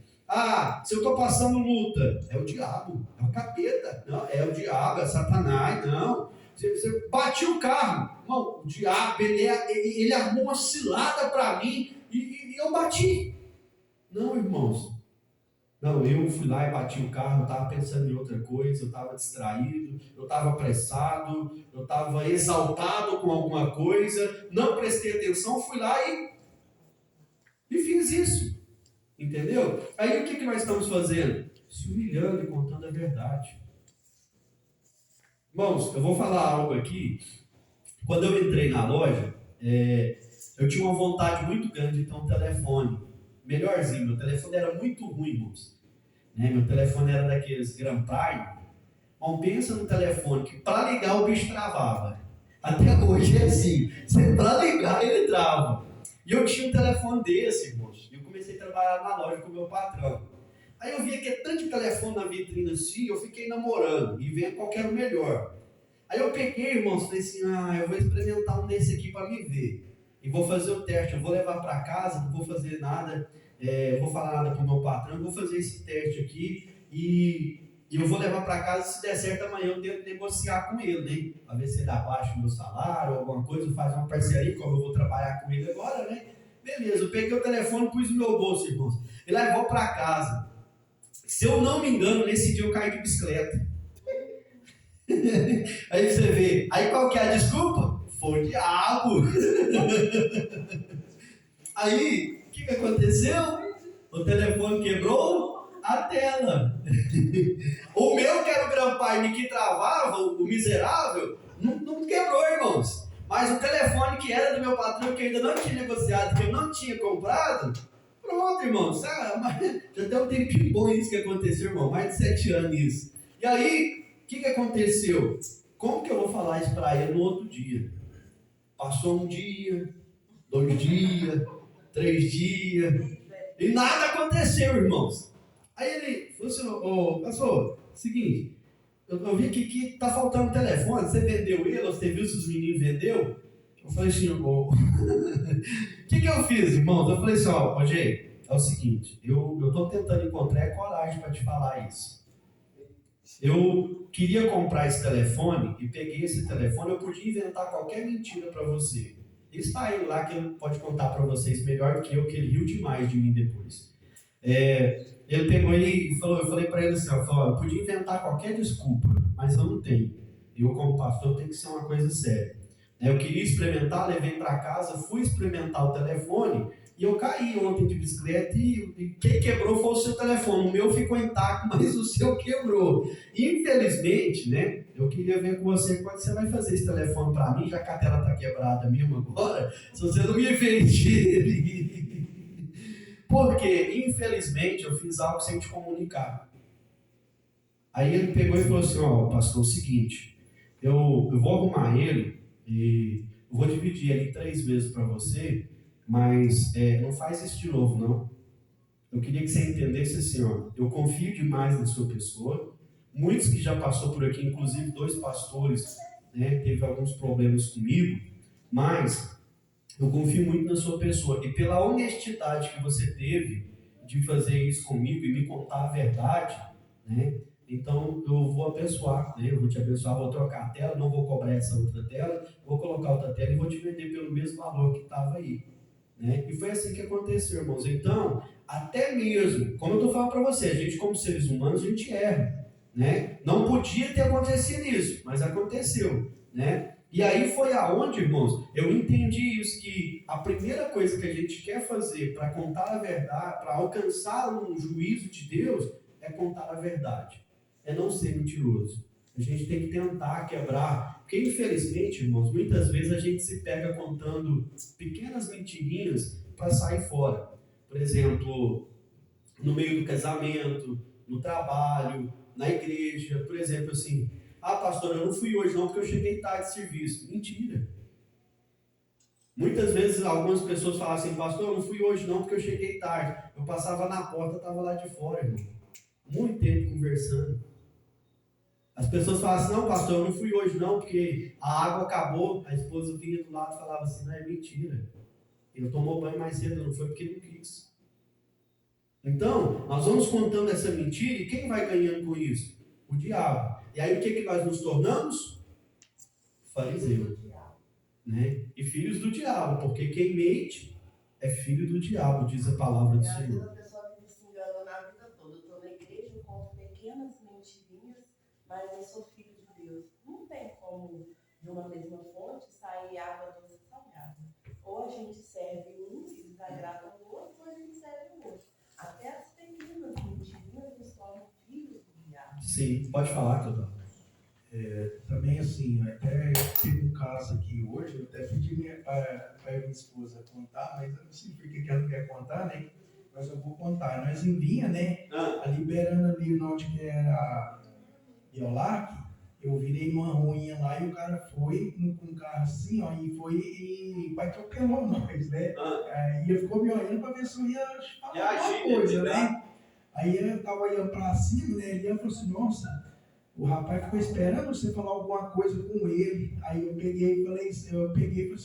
Speaker 1: Se eu estou passando luta, é o diabo, é o capeta. Não, é o diabo, é Satanás, não. Você bateu o carro, irmão, o diabo, ele armou uma cilada para mim e eu bati. Não, irmãos. Não, eu fui lá e bati o carro, eu estava pensando em outra coisa, eu estava distraído, eu estava apressado, eu estava exaltado com alguma coisa, não prestei atenção, fui lá e fiz isso. Entendeu? Aí o que nós estamos fazendo? Se humilhando e contando a verdade. Irmãos, eu vou falar algo aqui. Quando eu entrei na loja, eu tinha uma vontade muito grande de ter um telefone melhorzinho. Meu telefone era muito ruim, irmãos. Meu telefone era daqueles Grand Prime. Mas pensa no telefone que para ligar o bicho travava. Até hoje é assim. Para ligar ele trava. E eu tinha um telefone desse, irmãos. E eu comecei a trabalhar na loja com o meu patrão. Aí eu via que é tanto de telefone na vitrine assim, eu fiquei namorando e vendo qual que era o melhor. Aí eu peguei, irmãos, falei assim, eu vou experimentar um desse aqui para me ver. E vou fazer o teste, eu vou levar para casa, não vou fazer nada, vou falar nada para o meu patrão, vou fazer esse teste aqui e eu vou levar para casa, se der certo amanhã eu tento negociar com ele, né? Para ver se ele abaixa o meu salário ou alguma coisa, faz uma parceria, como eu vou trabalhar com ele agora, né? Beleza, eu peguei o telefone, pus no meu bolso, irmãos, e levou para casa. Se eu não me engano, nesse dia eu caí de bicicleta. Aí você vê, aí qual que é a desculpa? Foi o diabo. Aí, o que aconteceu? O telefone quebrou a tela. O meu, que era o Grand Prime que travava, o miserável, não quebrou, irmãos. Mas o telefone que era do meu patrão, que eu ainda não tinha negociado, que eu não tinha comprado, pronto, irmão. Já tem um tempinho bom isso que aconteceu, irmão. Mais de 7 anos isso. E aí, o que aconteceu? Como que eu vou falar isso para ele no outro dia? Passou um dia, 2 dias, 3 dias, e nada aconteceu, irmãos. Aí ele falou assim, pastor, seguinte, eu vi aqui que tá faltando telefone, você vendeu ele, ou você viu se os meninos vendeu? Eu falei assim, o que eu fiz, irmãos? Eu falei assim, ó, Jay, é o seguinte, eu tô tentando encontrar coragem para te falar isso. Eu queria comprar esse telefone e peguei esse telefone, eu podia inventar qualquer mentira para você. Está aí lá que ele pode contar para vocês melhor do que eu, que ele riu demais de mim depois. Ele pegou e falou, eu falei para ele assim, eu podia inventar qualquer desculpa, mas eu não tenho. Eu, como pastor, tem que ser uma coisa séria. Eu queria experimentar, levei para casa, fui experimentar o telefone e eu caí ontem de bicicleta e quem quebrou foi o seu telefone. O meu ficou intacto, mas o seu quebrou. Infelizmente, né? Eu queria ver com você quando você vai fazer esse telefone para mim, já que a tela está quebrada mesmo agora, se você não me vende ele. Porque, infelizmente, eu fiz algo sem te comunicar. Aí ele pegou e falou assim, ó, pastor, é o seguinte, eu vou arrumar ele e eu vou dividir ele 3 vezes para você, mas não faz isso de novo, não. Eu queria que você entendesse assim, ó, eu confio demais na sua pessoa. Muitos que já passou por aqui, inclusive 2 pastores, né, teve alguns problemas comigo, mas eu confio muito na sua pessoa. E pela honestidade que você teve de fazer isso comigo e me contar a verdade, né, então eu vou abençoar, né, eu vou te abençoar, vou trocar a tela, não vou cobrar essa outra tela, vou colocar outra tela e vou te vender pelo mesmo valor que estava aí. Né? E foi assim que aconteceu, irmãos. Então, até mesmo, como eu estou falando para você, a gente como seres humanos, a gente erra. Né? Não podia ter acontecido isso, mas aconteceu. Né? E aí foi aonde, irmãos, eu entendi isso, que a primeira coisa que a gente quer fazer para contar a verdade, para alcançar um juízo de Deus, é contar a verdade. É não ser mentiroso. A gente tem que tentar quebrar, porque infelizmente, irmãos, muitas vezes a gente se pega contando pequenas mentirinhas para sair fora. Por exemplo, no meio do casamento, no trabalho, na igreja, por exemplo, assim, pastor, eu não fui hoje não porque eu cheguei tarde de serviço. Mentira. Muitas vezes algumas pessoas falam assim, pastor, eu não fui hoje não porque eu cheguei tarde. Eu passava na porta, estava lá de fora, irmão. Muito tempo conversando. As pessoas falam assim, não, pastor, eu não fui hoje não, porque a água acabou. A esposa vinha do lado e falava assim, não, é mentira. Ele tomou banho mais cedo, não foi porque ele não quis. Então, nós vamos contando essa mentira e quem vai ganhando com isso? O diabo. E aí o que nós nos tornamos? Fariseu. Né? E filhos do diabo, porque quem mente é filho do diabo, diz a palavra do Senhor.
Speaker 5: A pessoa vive se enganando na vida toda. Eu estou na igreja, eu conto pequenas mentirinhas, mas eu sou filho de Deus. Não tem como de uma mesma fonte sair água doce e salgada. Ou a gente serve um e desagrada o outro, ou a gente serve o outro. Até as pequenas mentirinhas nos tornam filhos do diabo.
Speaker 1: Sim, pode falar, Cláudio.
Speaker 4: Também assim, até teve um caso aqui hoje, eu até pedi para minha esposa contar, mas eu não sei por que ela não quer contar, né? Mas eu vou contar. Nós em Vinha, né? Liberando ali onde que era a Iolac, eu virei numa ruinha lá e o cara foi com um carro assim, ó, e foi e atropelou nós, né? E ele ficou me olhando para ver se eu ia falar alguma coisa, né? Aí eu tava olhando para cima, né? Ele falou assim, nossa, o rapaz ficou esperando você falar alguma coisa com ele. Aí eu peguei e falei assim,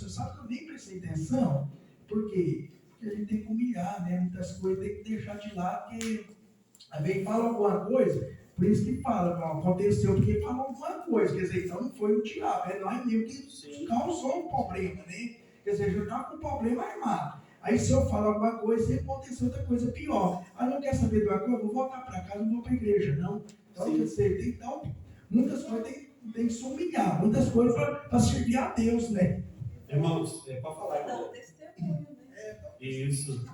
Speaker 4: sabe que eu nem prestei atenção? Por quê? Porque a gente tem que humilhar, né? Muitas coisas tem que deixar de lado, porque às vezes fala alguma coisa, por isso que fala, não, aconteceu porque falou alguma coisa, quer dizer, então não foi o diabo, é nós mesmo que causou o problema, né? Quer dizer, já está com o problema armado. Aí se eu falo alguma coisa, sempre aconteceu outra coisa pior. Aí não quer saber de uma coisa, eu vou voltar para casa, não vou para a igreja, não. Então, quer dizer, muitas coisas tem que se humilhar, muitas coisas para servir a Deus, né?
Speaker 1: Irmãos, pode falar.
Speaker 5: Não, testemunho, né?
Speaker 1: Isso.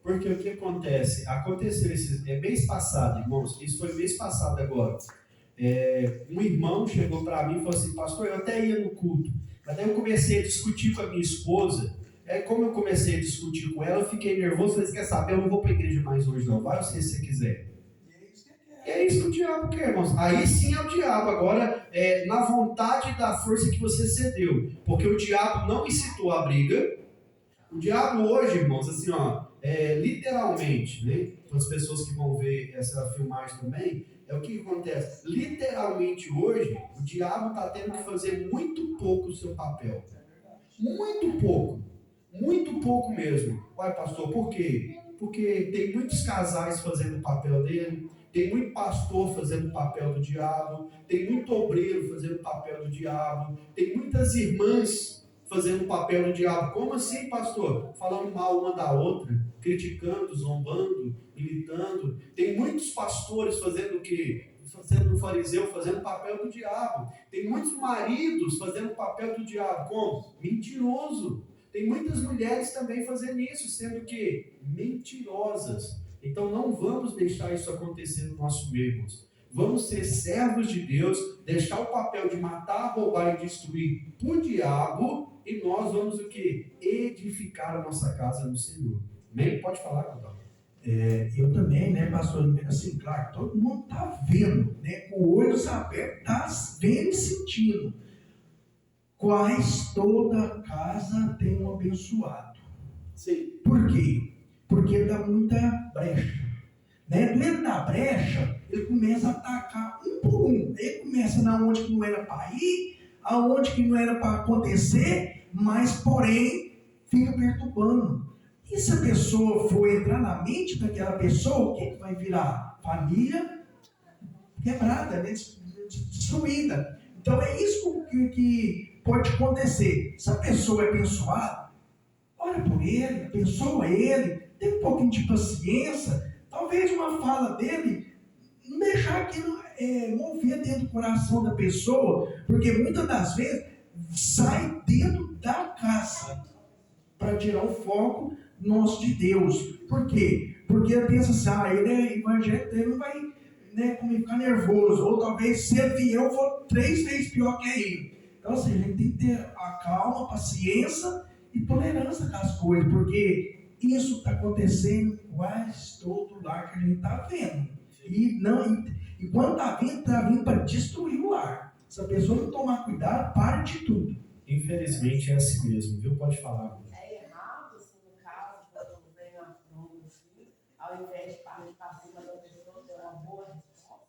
Speaker 1: Porque o que acontece? Aconteceu mês passado, irmãos, isso foi mês passado agora. Um irmão chegou para mim e falou assim, pastor, eu até ia no culto, mas daí eu comecei a discutir com a minha esposa. Como eu comecei a discutir com ela, eu fiquei nervoso, falei, quer saber, eu não vou para a igreja mais hoje não, vai se você quiser. E é isso que o diabo quer, irmãos. Aí sim é o diabo. Agora, na vontade da força que você cedeu. Porque o diabo não incitou a briga. O diabo hoje, irmãos, assim, ó, literalmente, né? Para as pessoas que vão ver essa filmagem também, é o que acontece. Literalmente hoje, o diabo está tendo que fazer muito pouco o seu papel. Muito pouco. Muito pouco mesmo. Uai, pastor, por quê? Porque tem muitos casais fazendo o papel dele, tem muito pastor fazendo o papel do diabo, tem muito obreiro fazendo o papel do diabo, tem muitas irmãs fazendo o papel do diabo. Como assim, pastor? Falando mal uma da outra, criticando, zombando, militando. Tem muitos pastores fazendo o quê? Fazendo o fariseu, fazendo o papel do diabo. Tem muitos maridos fazendo o papel do diabo. Como? Mentiroso. Tem muitas mulheres também fazendo isso, sendo que mentirosas. Então não vamos deixar isso acontecer no nosso meio, irmãos. Vamos ser servos de Deus, deixar o papel de matar, roubar e destruir para o diabo, e nós vamos o quê? Edificar a nossa casa no Senhor. Amém? Pode falar, Cláudio.
Speaker 4: Eu também, né, pastor? Assim, claro, todo mundo está vendo, né? Com o olho aberto, está vendo e sentindo. Quais toda casa tem um abençoado.
Speaker 1: Sim.
Speaker 4: Por quê? Porque dá muita brecha. Né? Dentro da brecha, ele começa a atacar um por um. Ele começa na onde que não era para ir, aonde que não era para acontecer, mas, porém, fica perturbando. E se a pessoa for entrar na mente daquela pessoa, o que vai virar? Família quebrada, né? Destruída. Então é isso que pode acontecer. Se a pessoa é abençoada, ora por ele, abençoa ele, tem um pouquinho de paciência, talvez uma fala dele não deixar aquilo mover dentro do coração da pessoa, porque muitas das vezes sai dentro da casa para tirar o foco nosso de Deus. Por quê? Porque ele pensa assim, ele é evangélico, ele não vai, né, ficar nervoso, ou talvez se ele vier eu vou 3 vezes pior que ele. Então assim, a gente tem que ter a calma, a paciência e tolerância com as coisas, porque isso está acontecendo em quase todo lar que a gente está vendo. E quando está vindo para destruir o lar. Se a pessoa não tomar cuidado, para de tudo.
Speaker 1: Infelizmente é assim mesmo, viu? Pode falar.
Speaker 5: É errado, assim, no caso, quando vem a prova, assim, ao invés de partir para cima da pessoa, ter uma boa resposta.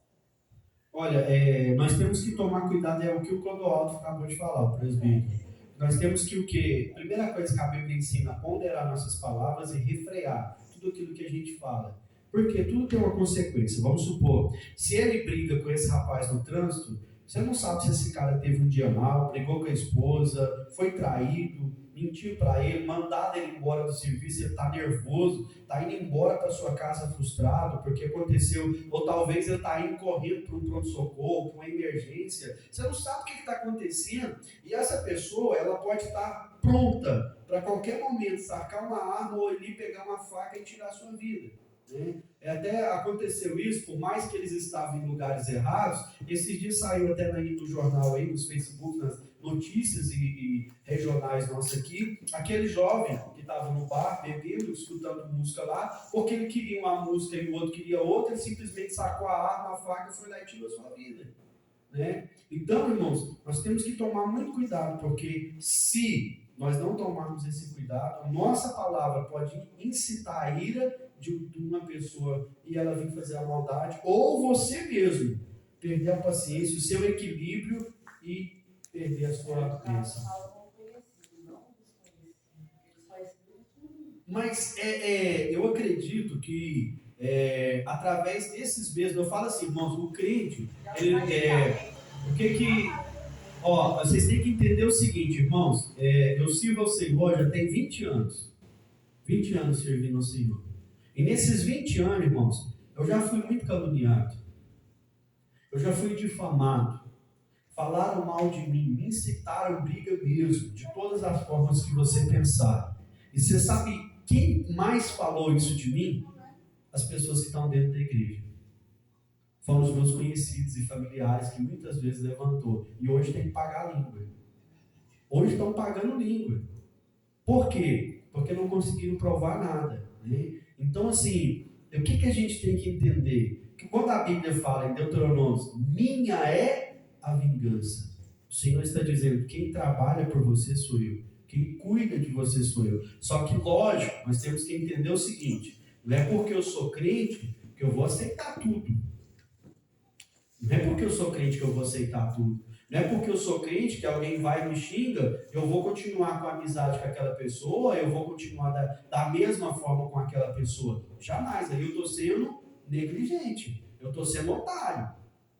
Speaker 1: Olha, nós temos que tomar cuidado, é o que o Clodoaldo acabou de falar, o presbítero. Nós temos que o quê? Primeira coisa que a Bíblia ensina, ponderar nossas palavras e refrear tudo aquilo que a gente fala. Porque tudo tem uma consequência. Vamos supor, se ele briga com esse rapaz no trânsito, você não sabe se esse cara teve um dia mal, brigou com a esposa, foi traído, mentiu para ele, mandado ele embora do serviço, ele está nervoso, está indo embora para sua casa frustrado porque aconteceu, ou talvez ele está indo correndo para um pronto-socorro, para uma emergência. Você não sabe o que está acontecendo, e essa pessoa ela pode estar pronta para qualquer momento sacar uma arma ou ali pegar uma faca e tirar a sua vida. Até aconteceu isso, por mais que eles estavam em lugares errados. Esses dias saiu até no jornal aí, nos Facebook, nas notícias e regionais nossas aqui, aquele jovem que estava no bar, bebendo, escutando música lá, porque ele queria uma música e o outro queria outra, ele simplesmente sacou a arma, a faca, foi lá e tirou a sua vida. Né? Então, irmãos, nós temos que tomar muito cuidado, porque se nós não tomarmos esse cuidado, nossa palavra pode incitar a ira de uma pessoa e ela vir fazer a maldade, ou você mesmo perder a paciência, o seu equilíbrio e perder a sua bênção. Mas eu acredito que através desses mesmos, eu falo assim, irmãos, o crente, vocês têm que entender o seguinte, irmãos, eu sirvo ao Senhor já tem 20 anos servindo ao Senhor. E nesses 20 anos, irmãos, eu já fui muito caluniado, eu já fui difamado, falaram mal de mim, me incitaram briga mesmo, de todas as formas que você pensar. E você sabe quem mais falou isso de mim? As pessoas que estão dentro da igreja. Foram os meus conhecidos e familiares que muitas vezes levantou. E hoje tem que pagar a língua. Hoje estão pagando língua. Por quê? Porque não conseguiram provar nada. Né? Então, assim, o que a gente tem que entender? Que quando a Bíblia fala em Deuteronômio, minha é a vingança. O Senhor está dizendo, quem trabalha por você sou eu. Quem cuida de você sou eu. Só que, lógico, nós temos que entender o seguinte, não é porque eu sou crente que eu vou aceitar tudo. Não é porque eu sou crente que eu vou aceitar tudo. Não é porque eu sou crente que alguém vai e me xinga, eu vou continuar com a amizade com aquela pessoa, eu vou continuar da mesma forma com aquela pessoa. Jamais. Aí eu estou sendo negligente. Eu estou sendo otário.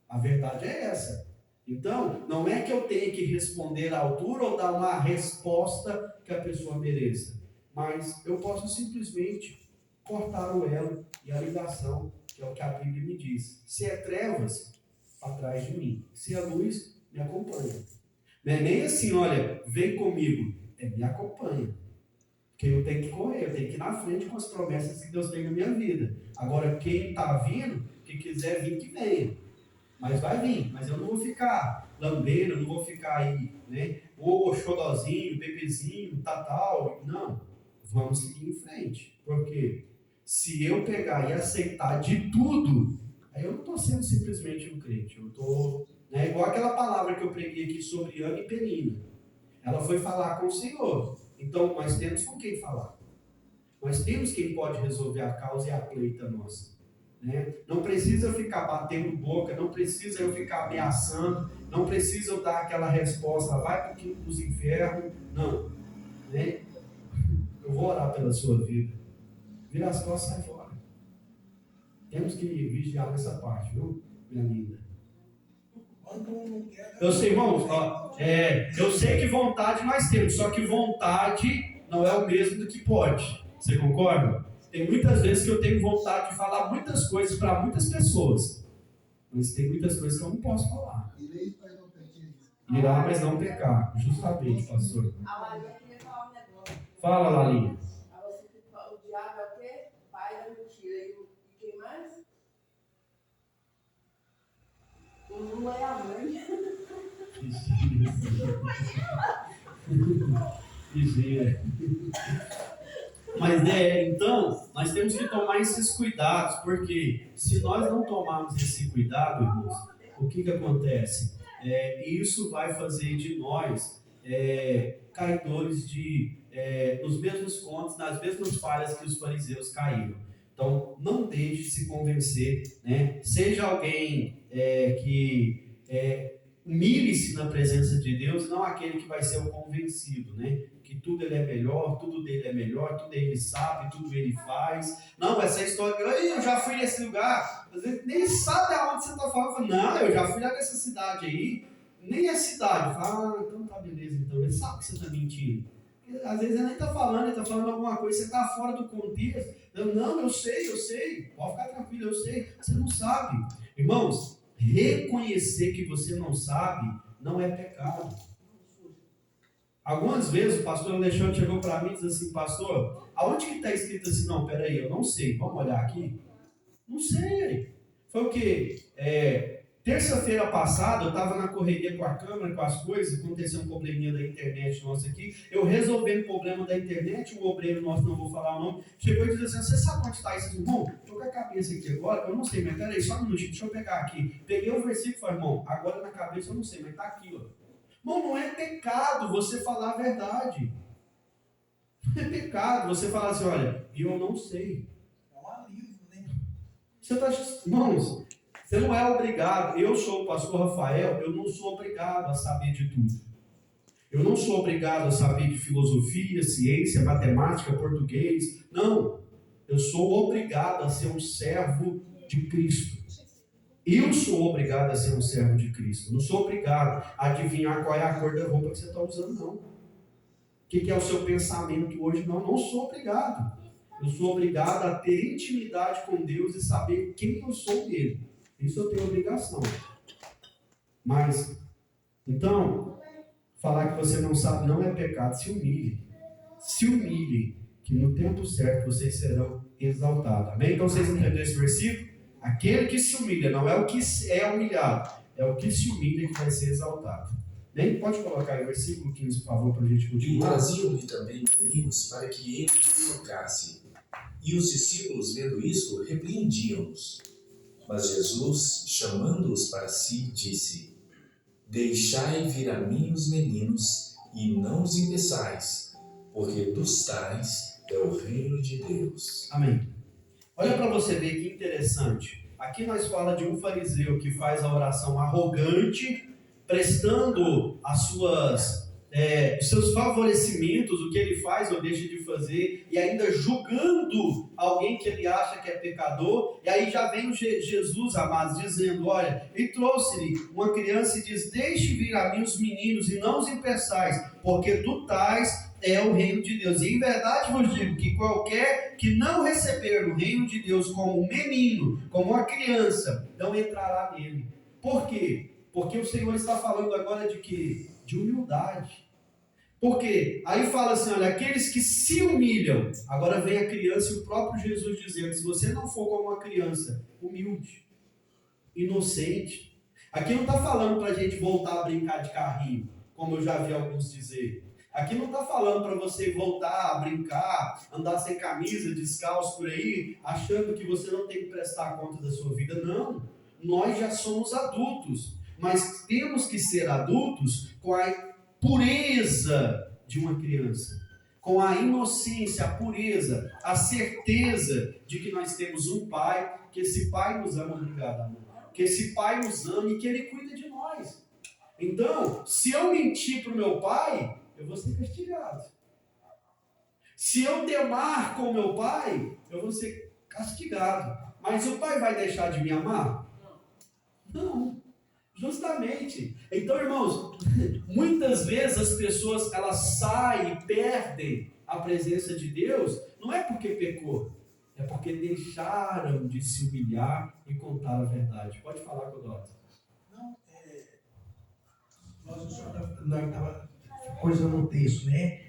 Speaker 1: A verdade é essa. Então, não é que eu tenha que responder à altura ou dar uma resposta que a pessoa mereça. Mas eu posso simplesmente cortar o elo e a ligação, que é o que a Bíblia me diz. Se é trevas, atrás de mim. Se é luz, me acompanha. Não é nem assim, olha, vem comigo. É me acompanha. Porque eu tenho que correr, eu tenho que ir na frente com as promessas que Deus tem na minha vida. Agora, quem está vindo, que quiser vir, que venha. Mas vai vir, mas eu não vou ficar lambendo, eu não vou ficar aí, né? Ou xodozinho, bebezinho, tal. Não. Vamos seguir em frente. Porque se eu pegar e aceitar de tudo, aí eu não estou sendo simplesmente um crente. Eu estou, né, igual aquela palavra que eu preguei aqui sobre Ana e Penina. Ela foi falar com o Senhor. Então, nós temos com quem falar. Nós temos quem pode resolver a causa e a pleita nossa. Né? Não precisa eu ficar batendo boca, não precisa eu ficar ameaçando, não precisa eu dar aquela resposta, vai para o quinto dos infernos. Não. Né? Eu vou orar pela sua vida. Vira as costas e sai fora. Temos que vigiar nessa parte, viu, minha linda? Eu sei, irmãos, eu sei que vontade nós temos, só que vontade não é o mesmo do que pode. Você concorda? Tem muitas vezes que eu tenho vontade de falar muitas coisas para muitas pessoas, mas tem muitas coisas que eu não posso falar. Irá, mas não pecar. Justamente, pastor.
Speaker 5: A Lalinha queria falar um negócio.
Speaker 1: Fala, Lalinha.
Speaker 5: O diabo é o quê? Pai da mentira. E quem mais? O Lula é a mãe.
Speaker 1: Mas então, nós temos que tomar esses cuidados, porque se nós não tomarmos esse cuidado, irmãos, o que acontece? Isso vai fazer de nós caidores nos mesmos contos, nas mesmas falhas que os fariseus caíram. Então, não deixe se convencer, né? Seja alguém que humilhe-se na presença de Deus, não aquele que vai ser o convencido, né? Que tudo ele é melhor, tudo dele é melhor, tudo ele sabe, tudo ele faz. Não, essa história, eu já fui nesse lugar, às vezes nem sabe aonde você está falando. Não, eu já fui lá nessa cidade aí, nem é cidade. Fala, então tá beleza, então ele sabe que você está mentindo. Às vezes ele nem está falando, ele está falando alguma coisa, você está fora do contexto. Não, eu sei, pode ficar tranquilo, eu sei, você não sabe. Irmãos, reconhecer que você não sabe não é pecado. Algumas vezes o pastor Alexandre chegou para mim e disse assim: pastor, aonde que está escrito assim? Não, peraí, eu não sei, vamos olhar aqui. Não sei. Foi o quê? Terça-feira passada eu estava na correria com a câmera, com as coisas, aconteceu um probleminha da internet nossa aqui, eu resolvendo o problema da internet, um obreiro nosso, não vou falar o nome, chegou e disse assim: você sabe onde está isso? Irmão, estou com a cabeça aqui agora, eu não sei, mas peraí, só um minutinho, deixa eu pegar aqui. Peguei o versículo e falei: irmão, agora na cabeça eu não sei, mas está aqui, ó. Irmão, não é pecado você falar a verdade. Não é pecado você falar assim: olha, eu não sei.
Speaker 4: É um alívio, né?
Speaker 1: Irmãos, você não é obrigado. Eu sou o pastor Rafael, eu não sou obrigado a saber de tudo. Eu não sou obrigado a saber de filosofia, ciência, matemática, português. Não. Eu sou obrigado a ser um servo de Cristo. Eu sou obrigado a ser um servo de Cristo. Não sou obrigado a adivinhar qual é a cor da roupa que você está usando, não. O que é o seu pensamento hoje? Não sou obrigado. Eu sou obrigado a ter intimidade com Deus e saber quem eu sou dele. Isso eu tenho obrigação. Mas, então, falar que você não sabe não é pecado. Se humilhe. Se humilhe, que no tempo certo vocês serão exaltados. Amém? Então vocês entenderam esse versículo? Aquele que se humilha, não é o que é humilhado, é o que se humilha que vai ser exaltado. Nem pode colocar aí o versículo 15, por favor, para a gente
Speaker 2: E
Speaker 1: continuar.
Speaker 2: traziam-lhe também meninos para que ele tocasse. E os discípulos, vendo isso, repreendiam-nos. Mas Jesus, chamando-os para si, disse: deixai vir a mim os meninos, e não os impeçais, porque dos tais é o reino de Deus.
Speaker 1: Amém. Olha para você ver que interessante. Aqui nós fala de um fariseu que faz a oração arrogante, prestando os seus favorecimentos, o que ele faz ou deixa de fazer, e ainda julgando alguém que ele acha que é pecador. E aí já vem Jesus, amados, dizendo, olha, e trouxe-lhe uma criança e diz, deixe vir a mim os meninos e não os impeçais, porque do tais é o reino de Deus. E em verdade vos digo que qualquer que não receber o reino de Deus como um menino, como uma criança, não entrará nele. Por quê? Porque o Senhor está falando agora de quê? De humildade. Porque aí fala assim, olha, aqueles que se humilham, agora vem a criança e o próprio Jesus dizendo, se você não for como uma criança, humilde, inocente. Aqui não está falando para a gente voltar a brincar de carrinho, como eu já vi alguns dizer. Aqui não está falando para você voltar a brincar, andar sem camisa, descalço por aí, achando que você não tem que prestar conta da sua vida. Não, nós já somos adultos, mas temos que ser adultos com a pureza de uma criança, com a inocência, a pureza, a certeza de que nós temos um Pai, que esse Pai nos ama, obrigado, amor, que esse Pai nos ama e que Ele cuida de nós. Então, se eu mentir para o meu pai, eu vou ser castigado. Se eu temar com o meu pai, eu vou ser castigado. Mas o pai vai deixar de me amar? Não. Justamente. Então, irmãos, muitas vezes as pessoas elas saem e perdem a presença de Deus, não é porque pecou, é porque deixaram de se humilhar e contar a verdade. Pode falar, Codota.
Speaker 4: Não, nós estava coisando no texto, né?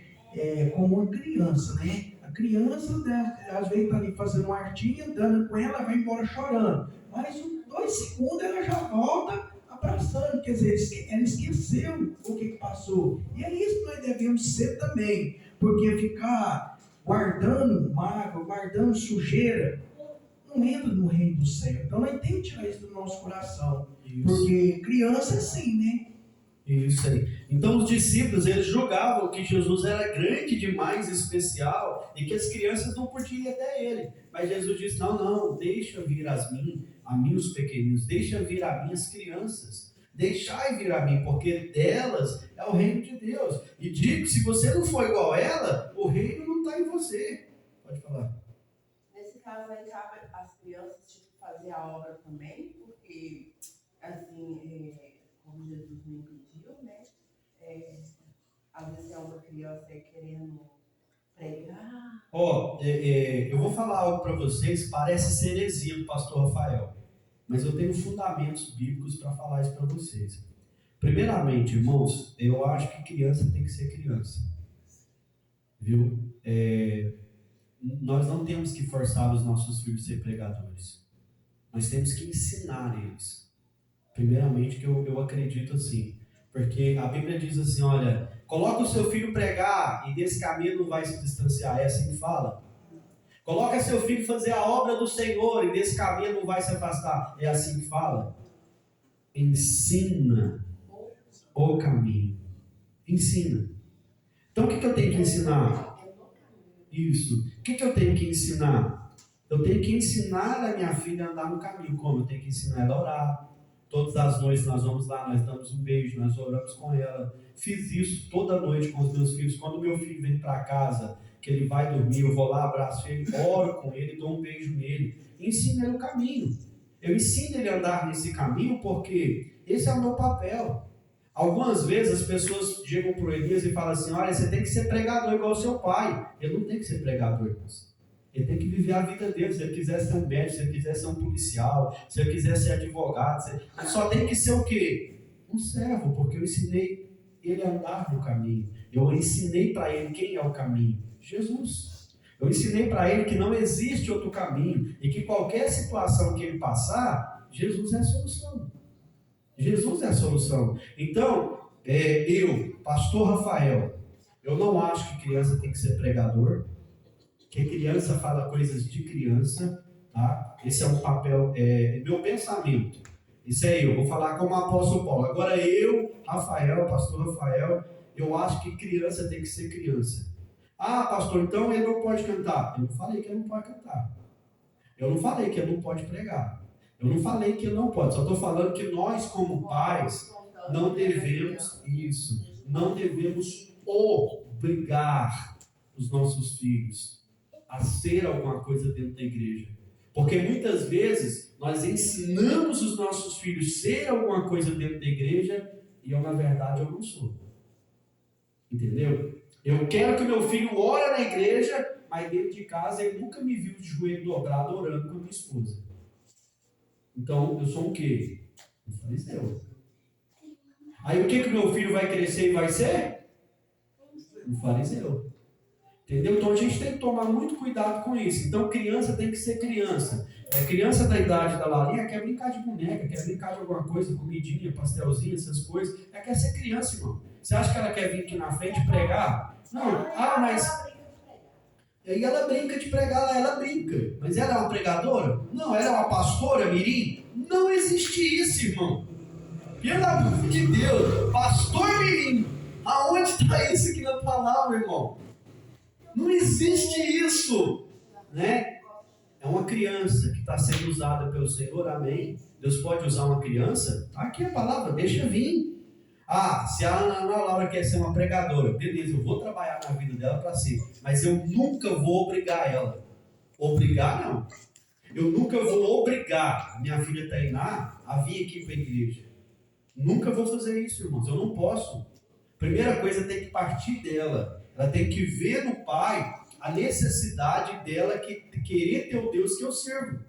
Speaker 4: Como uma criança, né? A criança, né, às vezes está ali fazendo uma artinha, andando com ela, vai embora chorando. Mas em 2 segundos ela já volta abraçando, quer dizer, ela esqueceu o que passou. E é isso que nós devemos ser também, porque ficar guardando mágoa, guardando sujeira, não entra no reino do céu. Então nós temos que tirar isso do nosso coração, porque criança é assim, né?
Speaker 1: Isso aí. Então os discípulos, eles julgavam que Jesus era grande demais, especial, e que as crianças não podiam ir até ele. Mas Jesus disse, não, deixa vir a mim os pequeninos, deixa vir a mim as crianças, deixai vir a mim, porque delas é o reino de Deus. E digo, se você não for igual a ela, o reino não está em você. Pode falar.
Speaker 5: Nesse caso aí, cabe as crianças fazer a obra também, porque, assim, como Jesus me pediu, né? Às vezes é uma criança querendo pregar.
Speaker 1: Eu vou falar algo para vocês, parece ser heresia do pastor Rafael, mas eu tenho fundamentos bíblicos para falar isso para vocês. Primeiramente, irmãos, eu acho que criança tem que ser criança, viu? Nós não temos que forçar os nossos filhos a ser pregadores, nós temos que ensinar eles. Primeiramente, que eu acredito assim, porque a Bíblia diz assim, olha, coloca o seu filho pregar e desse caminho não vai se distanciar, é assim que fala. Coloca seu filho fazer a obra do Senhor e desse caminho não vai se afastar, é assim que fala. Ensina o caminho, ensina. Então o que eu tenho que ensinar? Isso, o que eu tenho que ensinar? Eu tenho que ensinar a minha filha a andar no caminho. Como? Eu tenho que ensinar ela a orar. Todas as noites nós vamos lá, nós damos um beijo, nós oramos com ela. Fiz isso toda noite com os meus filhos. Quando meu filho vem para casa, que ele vai dormir, eu vou lá, abraço ele, oro com ele, dou um beijo nele. Ensino ele o caminho. Eu ensino ele a andar nesse caminho porque esse é o meu papel. Algumas vezes as pessoas chegam para o Elias e falam assim, olha, você tem que ser pregador igual o seu pai. Ele não tem que ser pregador, irmãos. Ele tem que viver a vida dele. Se ele quiser ser um médico, se ele quiser ser um policial, se ele quiser ser advogado, ele só tem que ser o quê? Um servo, porque eu ensinei ele a andar no caminho. Eu ensinei para ele quem é o caminho. Jesus. Eu ensinei para ele que não existe outro caminho e que qualquer situação que ele passar, Jesus é a solução. Jesus é a solução. Então, eu, pastor Rafael, eu não acho que criança tem que ser pregador, que criança fala coisas de criança, tá? Esse é um papel, meu pensamento. Isso é eu, vou falar como o apóstolo Paulo. Agora eu, Rafael, pastor Rafael, eu acho que criança tem que ser criança. Ah, pastor, então ele não pode cantar. Eu não falei que ele não pode cantar. Eu não falei que ele não pode pregar. Eu não falei que não pode, só estou falando que nós, como pais, não devemos isso. Não devemos obrigar os nossos filhos a ser alguma coisa dentro da igreja. Porque muitas vezes nós ensinamos os nossos filhos a ser alguma coisa dentro da igreja e eu, na verdade, eu não sou. Entendeu? Eu quero que meu filho ore na igreja, mas dentro de casa ele nunca me viu de joelho dobrado orando com a minha esposa. Então, eu sou o quê? Um fariseu. Aí o que meu filho vai crescer e vai ser? Um fariseu. Entendeu? Então a gente tem que tomar muito cuidado com isso. Então criança tem que ser criança. Criança da idade da Lalinha quer brincar de boneca, quer brincar de alguma coisa, comidinha, pastelzinho, essas coisas. Ela quer ser criança, irmão. Você acha que ela quer vir aqui na frente pregar? Não. Mas... E aí ela brinca de pregar, ela brinca. Mas ela é uma pregadora? Não. Ela é uma pastora, mirim? Não existe isso, irmão. Pelo amor de Deus. Pastor mirim. Aonde está isso aqui na palavra, irmão? Não existe isso, né? É uma criança que está sendo usada pelo Senhor, amém? Deus pode usar uma criança? Aqui a palavra, deixa vir. Se a Ana Laura quer ser uma pregadora, beleza, eu vou trabalhar na vida dela para ser, mas eu nunca vou obrigar ela. Obrigar, não. Eu nunca vou obrigar a minha filha Tainá a vir aqui para a igreja. Nunca vou fazer isso, irmãos, eu não posso. Primeira coisa, tem que partir dela. Ela tem que ver no pai a necessidade dela que querer ter o Deus que eu sirvo.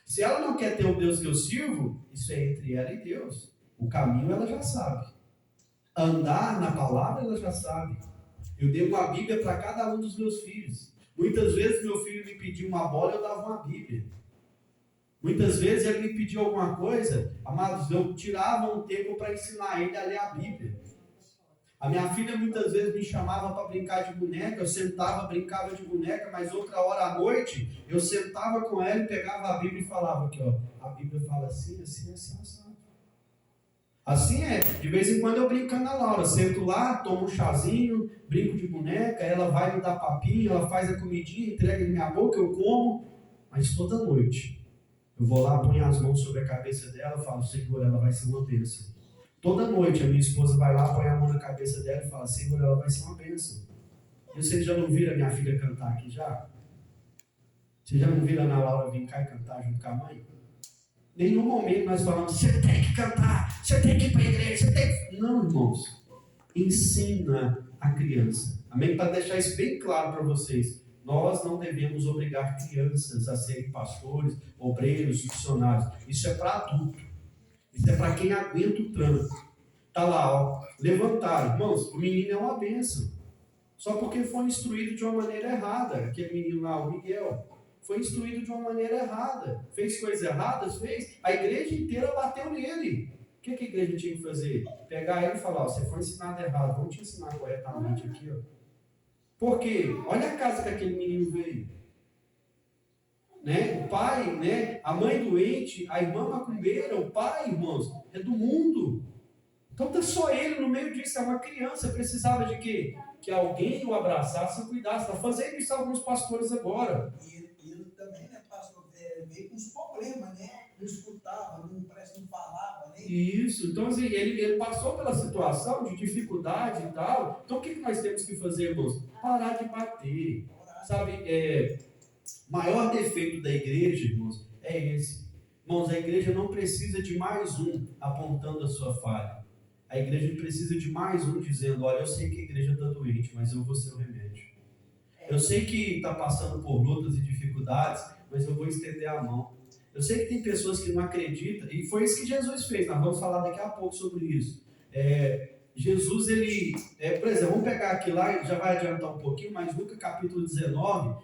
Speaker 1: Se ela não quer ter o Deus que eu sirvo, isso é entre ela e Deus. O caminho ela já sabe. Andar na palavra ela já sabe. Eu dei uma Bíblia para cada um dos meus filhos. Muitas vezes meu filho me pediu uma bola, eu dava uma Bíblia. Muitas vezes ele me pediu alguma coisa, amados, eu tirava um tempo para ensinar ele a ler a Bíblia. A minha filha muitas vezes me chamava para brincar de boneca, eu sentava, brincava de boneca, mas outra hora à noite, eu sentava com ela e pegava a Bíblia e falava aqui, ó, a Bíblia fala assim, assim, assim, assim. Assim é, de vez em quando eu brinco com a Ana Laura, sento lá, tomo um chazinho, brinco de boneca, ela vai me dar papinho, ela faz a comidinha, entrega em minha boca, eu como, mas toda noite, eu vou lá, ponho as mãos sobre a cabeça dela, falo, Senhor, ela vai ser uma bênção. Toda noite a minha esposa vai lá, põe a mão na cabeça dela e fala, Senhor, ela vai ser uma bênção. E vocês já não viram a minha filha cantar aqui já? Vocês já não viram a Ana Laura vir cá e cantar junto com a mãe? Nenhum momento nós falamos, você tem que cantar, você tem que ir para a igreja, você tem que... Não, irmãos. Ensina a criança. Amém? Para deixar isso bem claro para vocês. Nós não devemos obrigar crianças a serem pastores, obreiros, missionários. Isso é para adulto. Isso é para quem aguenta o tranco. Está lá, ó, levantaram. Irmãos, o menino é uma bênção. Só porque foi instruído de uma maneira errada. Aquele menino lá, o Miguel, foi instruído de uma maneira errada. Fez coisas erradas? Fez. A igreja inteira bateu nele. O que a igreja tinha que fazer? Pegar ele e falar, ó, você foi ensinado errado, vamos te ensinar corretamente aqui. Ó. Por quê? Olha a casa que aquele menino veio. Né? O pai, né? A mãe doente, a irmã macumbeira, o pai, irmãos, é do mundo. Então está só ele no meio disso, é uma criança, precisava de quê? Que alguém o abraçasse e cuidasse. Está fazendo isso alguns pastores agora.
Speaker 7: E ele também, né, pastor, veio com os problemas, né? Não escutava, parece que não falava, né?
Speaker 1: Isso, então assim, ele passou pela situação de dificuldade e tal. Então o que nós temos que fazer, irmãos? Parar de bater. Sabe, o maior defeito da igreja, irmãos, é esse. Irmãos, a igreja não precisa de mais um apontando a sua falha. A igreja precisa de mais um dizendo, olha, eu sei que a igreja está doente, mas eu vou ser o remédio. Eu sei que está passando por lutas e dificuldades, mas eu vou estender a mão. Eu sei que tem pessoas que não acreditam, e foi isso que Jesus fez, nós vamos falar daqui a pouco sobre isso. Jesus, ele, por exemplo, vamos pegar aqui lá, já vai adiantar um pouquinho, mas Lucas capítulo 19,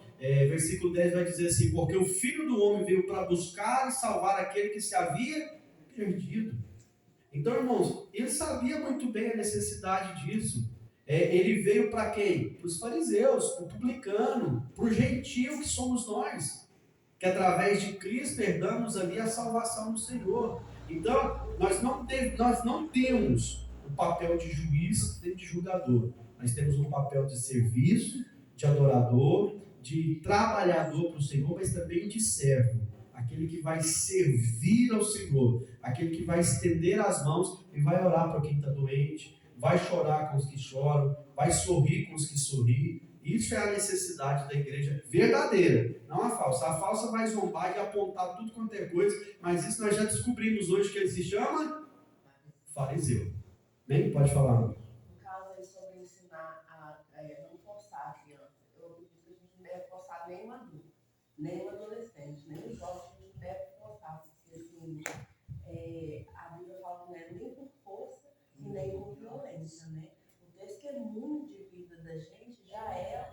Speaker 1: versículo 10 vai dizer assim, porque o Filho do Homem veio para buscar e salvar aquele que se havia perdido. Então, irmãos, ele sabia muito bem a necessidade disso. Ele veio para quem? Para os fariseus, para o publicano, para o gentio que somos nós, que através de Cristo herdamos ali a salvação do Senhor. Então, nós não temos o papel de juiz nem de julgador. Nós temos um papel de serviço, de adorador, de trabalhador para o Senhor, mas também de servo. aquele que vai servir ao Senhor, aquele que vai estender as mãos e vai orar para quem está doente, vai chorar com os que choram, vai sorrir com os que sorriem. Isso é a necessidade da igreja verdadeira, não a falsa. A falsa vai zombar e apontar tudo quanto é coisa, mas isso nós já descobrimos hoje que ele se chama fariseu. Nem pode falar.
Speaker 5: No caso aí sobre ensinar a não forçar a criança, eu acredito que a gente não deve forçar nem um adulto, nem um adolescente, nem um jovem, a gente não deve forçar, porque assim, a Bíblia fala que não é nem por força e nem por violência, né? O testemunho de vida da gente já é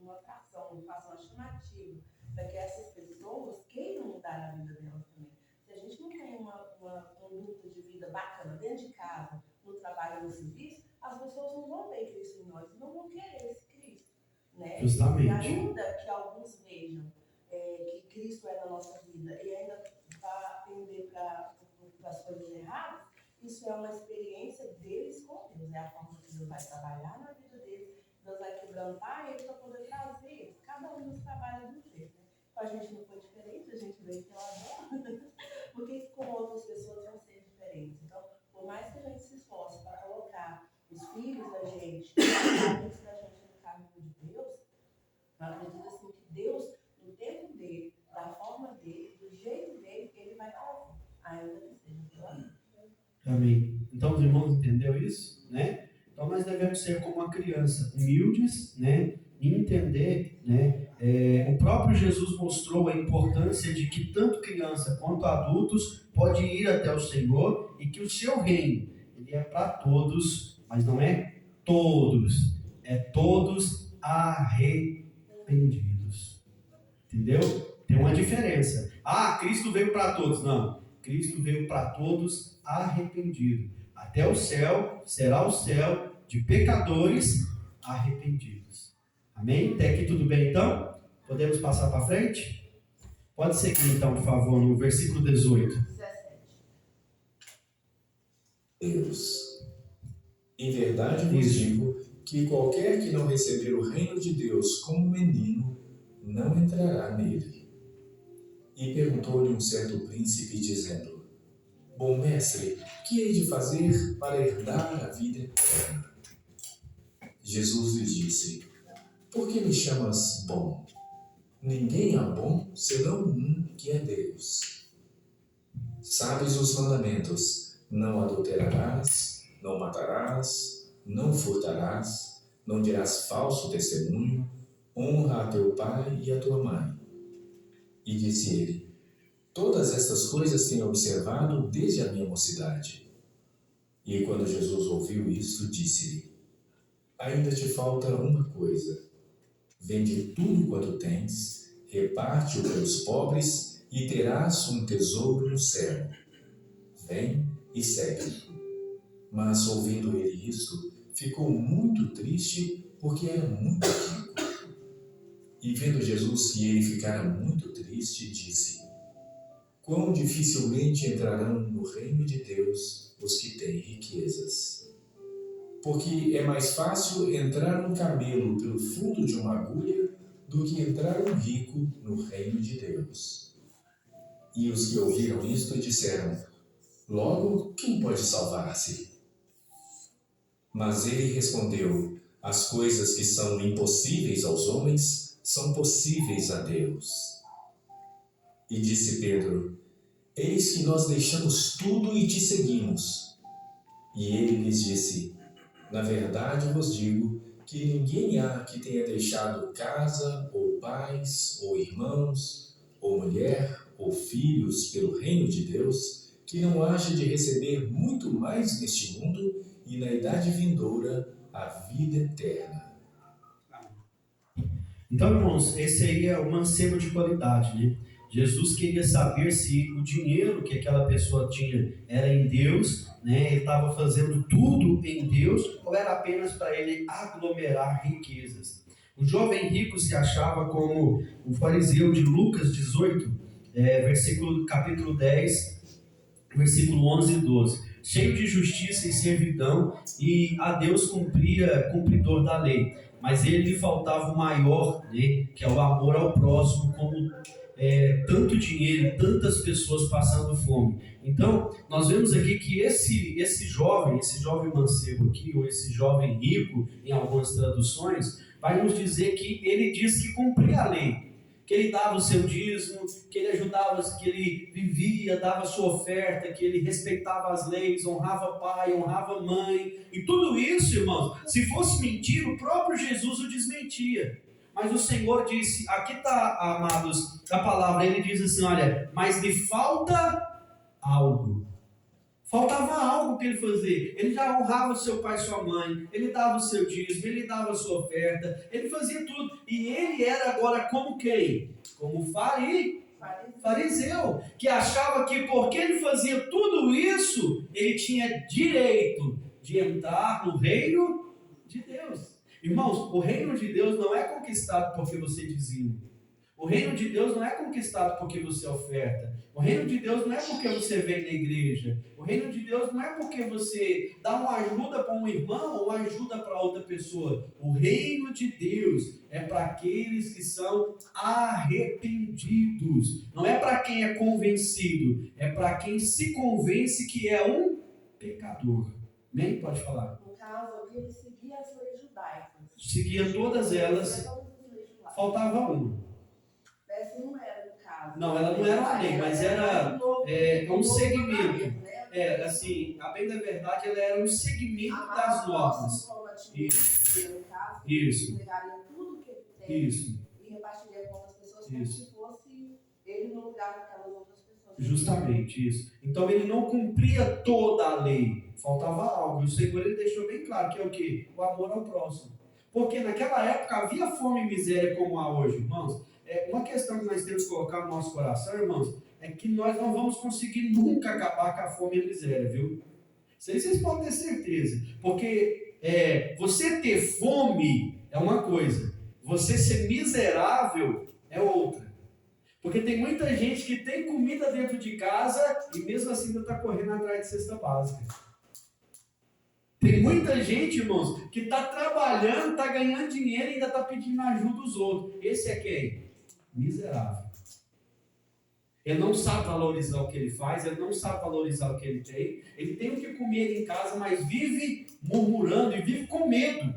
Speaker 5: uma atração, uma chamativa para que essas pessoas queiram mudar a vida delas também. Se a gente não tem uma conduta de vida bacana dentro de casa, no trabalho, no serviço, as pessoas não vão ver Cristo em nós, não vão querer esse Cristo, né?
Speaker 1: Justamente.
Speaker 5: E ainda que alguns vejam que Cristo é na nossa vida e ainda vá atender para as coisas erradas, isso é uma experiência deles com Deus, é a forma que Deus vai trabalhar na vida deles, Deus vai quebrantar eles para poder trazer eles. Cada um nos trabalha de um jeito, né? Com a gente não foi diferente, a gente veio pela dor, porque com outras pessoas vão ser diferentes. Então, por mais que a gente se esforce para colocar os filhos da gente, os parentes da gente no caminho de Deus, eu acredito assim que Deus, no tempo dele, da forma dele, do jeito dele, ele vai fazer, ainda que seja pela dor.
Speaker 1: Amém. Então os irmãos entenderam isso, né? Então nós devemos ser como uma criança, humildes, né? E entender, né? O próprio Jesus mostrou a importância de que tanto criança quanto adultos pode ir até o Senhor e que o seu reino, ele é para todos, mas não é todos, é todos arrependidos. Entendeu? Tem uma diferença. Ah, Cristo veio para todos. Não. Cristo veio para todos arrependidos. Até o céu será o céu de pecadores arrependidos. Amém? Até aqui tudo bem então? Podemos passar para frente? Pode seguir então, por favor, no versículo 18.
Speaker 5: 17.
Speaker 2: Deus. Em verdade vos digo que qualquer que não receber o reino de Deus como menino, não entrará nele. E perguntou-lhe um certo príncipe, dizendo: Bom mestre, que hei de fazer para herdar a vida eterna? Jesus lhe disse: Por que me chamas bom? Ninguém há bom, senão um, que é Deus. Sabes os mandamentos: não adulterarás, não matarás, não furtarás, não dirás falso testemunho, honra a teu pai e a tua mãe. E disse ele: Todas estas coisas tenho observado desde a minha mocidade. E quando Jesus ouviu isto, disse-lhe: Ainda te falta uma coisa. Vende tudo quanto tens, reparte-o pelos pobres e terás um tesouro no céu. Vem e segue-me. Mas ouvindo ele isto, ficou muito triste, porque era muito rico. E vendo Jesus que ele ficara muito triste, disse: Quão dificilmente entrarão no reino de Deus os que têm riquezas. Porque é mais fácil entrar um camelo pelo fundo de uma agulha do que entrar um rico no reino de Deus. E os que ouviram isto disseram: Logo, quem pode salvar-se? Mas ele respondeu: As coisas que são impossíveis aos homens são possíveis a Deus. E disse Pedro: Eis que nós deixamos tudo e te seguimos. E ele lhes disse: Na verdade vos digo que ninguém há que tenha deixado casa, ou pais, ou irmãos, ou mulher, ou filhos pelo reino de Deus, que não haja de receber muito mais neste mundo e na idade vindoura a vida eterna.
Speaker 1: Então, irmãos, esse aí é o mancebo de qualidade, né? Jesus queria saber se o dinheiro que aquela pessoa tinha era em Deus, né? Ele estava fazendo tudo em Deus, ou era apenas para ele aglomerar riquezas. O jovem rico se achava como o fariseu de Lucas 18, capítulo 10, versículo 11 e 12. Cheio de justiça e servidão, e a Deus cumpridor da lei. Mas ele lhe faltava o maior, né, que é o amor ao próximo como tanto dinheiro, tantas pessoas passando fome. Então, nós vemos aqui que esse jovem mancebo aqui, ou esse jovem rico, em algumas traduções, vai nos dizer que ele diz que cumpria a lei, que ele dava o seu dízimo, que ele ajudava, que ele vivia, dava a sua oferta, que ele respeitava as leis, honrava pai, honrava mãe, e tudo isso, irmãos, se fosse mentira, o próprio Jesus o desmentia. Mas o Senhor disse, aqui está, amados, a palavra, ele diz assim, olha, mas lhe falta algo. Faltava algo para ele fazer. Ele já honrava seu pai e sua mãe, ele dava o seu dízimo, ele dava a sua oferta, ele fazia tudo. E ele era agora como quem? Como fariseu, que achava que porque ele fazia tudo isso, ele tinha direito de entrar no reino de Deus. Irmãos, o reino de Deus não é conquistado porque você dizima. O reino de Deus não é conquistado porque você oferta. O reino de Deus não é porque você vem na igreja. O reino de Deus não é porque você dá uma ajuda para um irmão ou uma ajuda para outra pessoa. O reino de Deus é para aqueles que são arrependidos. Não é para quem é convencido. É para quem se convence que é um pecador. Nem pode falar.
Speaker 5: No caso aqui, ele seguia as leis judaicas.
Speaker 1: Seguia todas elas. Faltava uma.
Speaker 5: Essa não era no caso.
Speaker 1: Não, ela não era uma lei, mas era um segmento. Assim, a bem da verdade, ela era um segmento das normas. Isso.
Speaker 5: Pegaria tudo que ele tem
Speaker 1: Isso.
Speaker 5: e repartiria com outras pessoas como se fosse ele no lugar daquelas outras pessoas.
Speaker 1: Justamente isso. Então ele não cumpria toda a lei. Faltava algo. E o Senhor ele deixou bem claro que é o quê? O amor ao próximo. Porque naquela época havia fome e miséria como há hoje, irmãos. Uma questão que nós temos que colocar no nosso coração, irmãos, é que nós não vamos conseguir nunca acabar com a fome e a miséria, viu? Isso aí vocês podem ter certeza. Porque você ter fome é uma coisa, você ser miserável é outra. Porque tem muita gente que tem comida dentro de casa e mesmo assim ainda está correndo atrás de cesta básica. Tem muita gente, irmãos, que está trabalhando, está ganhando dinheiro e ainda está pedindo ajuda dos outros. Esse é quem? Miserável. Ele não sabe valorizar o que ele faz, ele não sabe valorizar o que ele tem o que comer em casa, mas vive murmurando e vive com medo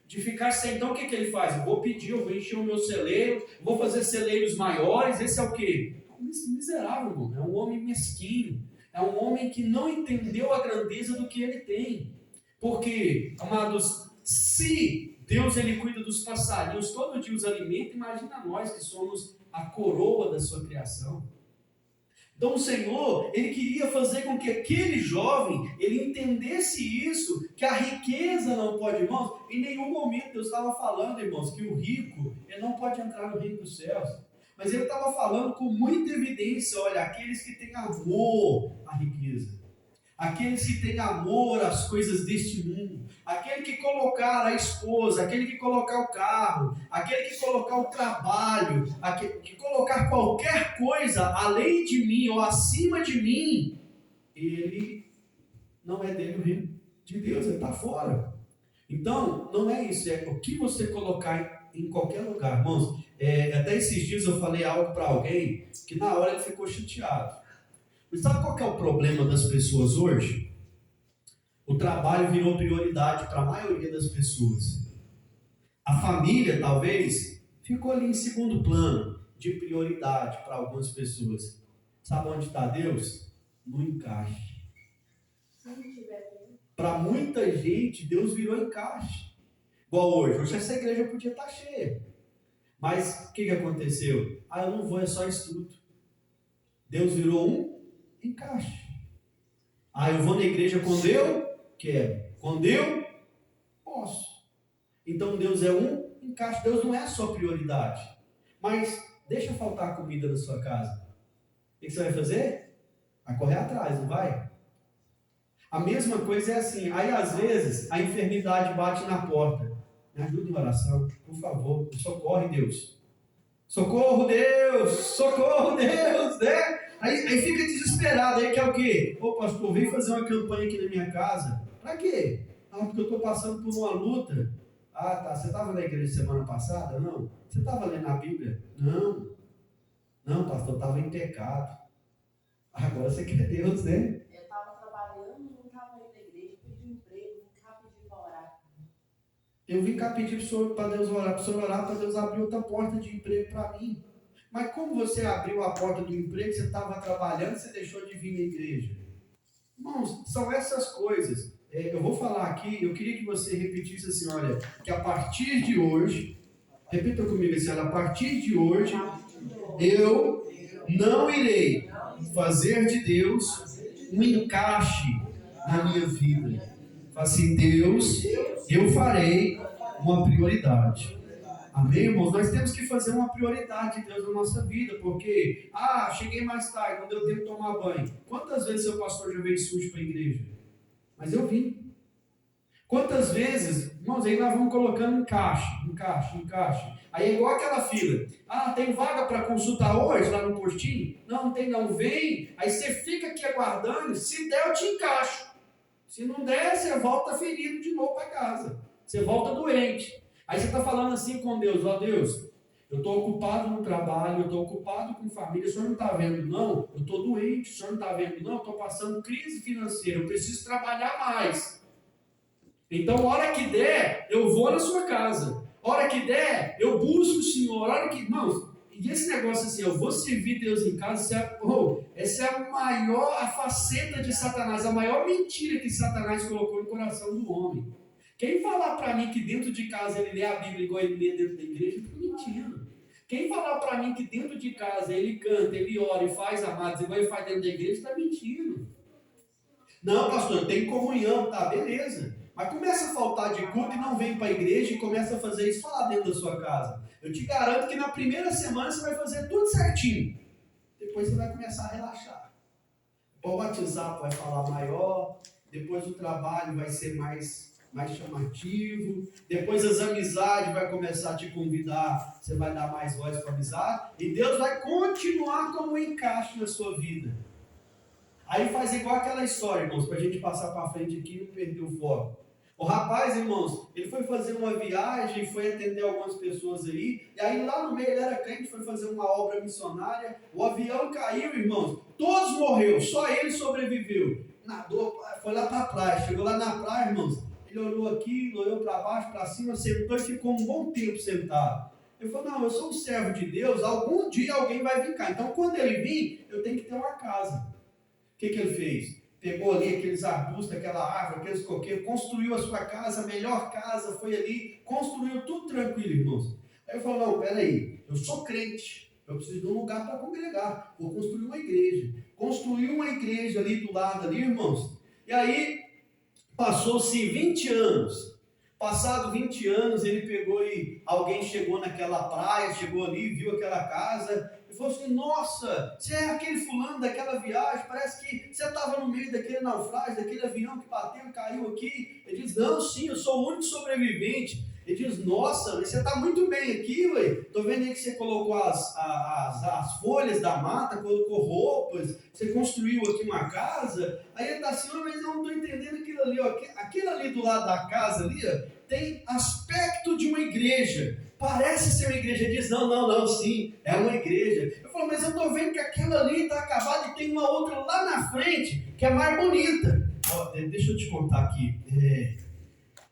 Speaker 1: de ficar sem. Então o que ele faz? Eu vou pedir, eu vou encher o meu celeiro, vou fazer celeiros maiores. Esse é o quê? Miserável, irmão. É um homem mesquinho, é um homem que não entendeu a grandeza do que ele tem. Porque, amados, se Deus ele cuida dos passarinhos, todo dia os alimenta, imagina nós que somos a coroa da sua criação. Então o Senhor, ele queria fazer com que aquele jovem, ele entendesse isso, que a riqueza não pode, irmãos, em nenhum momento Deus estava falando, irmãos, que o rico, ele não pode entrar no reino dos céus. Mas ele estava falando com muita evidência, olha, aqueles que têm amor à riqueza. Aqueles que têm amor às coisas deste mundo, aquele que colocar a esposa, aquele que colocar o carro, aquele que colocar o trabalho, aquele que colocar qualquer coisa além de mim ou acima de mim, ele não é dele o reino de Deus, ele está fora. Então, não é isso, é o que você colocar em qualquer lugar, irmãos. Até esses dias eu falei algo para alguém que na hora ele ficou chateado. Mas sabe qual que é o problema das pessoas hoje? O trabalho virou prioridade para a maioria das pessoas. A família, talvez, ficou ali em segundo plano de prioridade para algumas pessoas. Sabe onde está Deus? No encaixe. Para muita gente, Deus virou encaixe. Igual hoje. Hoje essa igreja podia estar cheia. Mas o que aconteceu? Eu não vou, é só estudo. Deus virou um encaixe. Eu vou na igreja quando eu quero, quando eu posso. Então Deus é um encaixe. Deus não é a sua prioridade. Mas deixa faltar comida na sua casa. O que você vai fazer? Vai correr atrás, não vai? A mesma coisa é assim. Aí às vezes a enfermidade bate na porta. Me ajuda em oração, por favor. Socorre, Deus. Socorro, Deus. Socorro, Deus, né? Aí fica desesperado, aí quer o quê? Pastor, vem fazer uma campanha aqui na minha casa. Pra quê? Porque eu estou passando por uma luta. Tá, você estava na igreja semana passada? Não. Você estava lendo a Bíblia? Não. Não, pastor, eu estava em pecado. Agora você quer Deus, né?
Speaker 5: Eu estava trabalhando, não estava indo à igreja, pedi emprego, vim cá pedir para orar.
Speaker 1: Eu vim cá pedir para Deus orar, para o senhor orar, para Deus abrir outra porta de emprego para mim. Mas como você abriu a porta do emprego, você estava trabalhando, você deixou de vir na igreja? Irmãos, são essas coisas. Eu vou falar aqui, eu queria que você repetisse assim, olha, que a partir de hoje, repita comigo assim, olha, a partir de hoje, eu não irei fazer de Deus um encaixe na minha vida. Fala assim, Deus, eu farei uma prioridade. Amém, irmãos? Nós temos que fazer uma prioridade de Deus na nossa vida, porque, cheguei mais tarde, não deu tempo de tomar banho. Quantas vezes seu pastor já veio sujo para a igreja? Mas eu vim. Quantas vezes, irmãos, aí nós vamos colocando encaixe. Aí é igual aquela fila. Tem vaga para consultar hoje lá no postinho? Não tem não, vem. Aí você fica aqui aguardando, se der eu te encaixo. Se não der, você volta ferido de novo para casa. Você volta doente. Aí você está falando assim com Deus, Deus, eu estou ocupado no trabalho, eu estou ocupado com família, o senhor não está vendo não? Eu estou doente, o senhor não está vendo não? Eu estou passando crise financeira, eu preciso trabalhar mais. Então, hora que der, eu vou na sua casa. Hora que der, eu busco o senhor. Hora que, irmãos, e esse negócio assim, eu vou servir Deus em casa, essa é a maior faceta de Satanás, a maior mentira que Satanás colocou no coração do homem. Quem falar para mim que dentro de casa ele lê a Bíblia igual ele lê dentro da igreja, está mentindo. Quem falar para mim que dentro de casa ele canta, ele ora e faz amados igual ele faz dentro da igreja, está mentindo. Não, pastor, tem comunhão, tá, beleza. Mas começa a faltar de culto e não vem para a igreja e começa a fazer isso lá dentro da sua casa. Eu te garanto que na primeira semana você vai fazer tudo certinho. Depois você vai começar a relaxar. O WhatsApp vai falar maior, depois o trabalho vai ser mais chamativo, depois as amizades vai começar a te convidar, você vai dar mais voz para a amizade, e Deus vai continuar como um encaixe na sua vida. Aí faz igual aquela história, irmãos, para a gente passar para frente aqui e não perder o foco. O rapaz, irmãos, ele foi fazer uma viagem, foi atender algumas pessoas aí, e aí lá no meio ele era crente, foi fazer uma obra missionária, o avião caiu, irmãos, todos morreram, só ele sobreviveu. Nadou, foi lá para a praia, chegou lá na praia, irmãos, ele olhou aqui, olhou para baixo, para cima, sentou e ficou um bom tempo sentado. Ele falou, não, eu sou um servo de Deus, algum dia alguém vai vir cá, então quando ele vir, eu tenho que ter uma casa. O que ele fez? Pegou ali aqueles arbustos, aquela árvore, aqueles coqueiros, construiu a sua casa, a melhor casa, foi ali, construiu tudo tranquilo, irmãos. Aí ele falou, não, peraí, eu sou crente, eu preciso de um lugar para congregar, vou construir uma igreja. Construiu uma igreja ali do lado, ali, irmãos. E aí, passou-se 20 anos. Passado 20 anos, ele pegou e alguém chegou naquela praia, chegou ali, viu aquela casa, e falou assim, nossa, você é aquele fulano daquela viagem, parece que você estava no meio daquele naufrágio, daquele avião que bateu e caiu aqui. Ele diz, não, sim, eu sou o único sobrevivente. Ele diz, nossa, você está muito bem aqui, ué. Estou vendo aí que você colocou as folhas da mata, colocou roupas, você construiu aqui uma casa. Aí ele está assim, mas eu não estou entendendo aquilo ali, ó. Aquilo ali do lado da casa ali, ó, tem aspecto de uma igreja. Parece ser uma igreja. Ele diz, não, sim, é uma igreja. Eu falo, mas eu estou vendo que aquela ali está acabada e tem uma outra lá na frente que é mais bonita. Ó, deixa eu te contar aqui.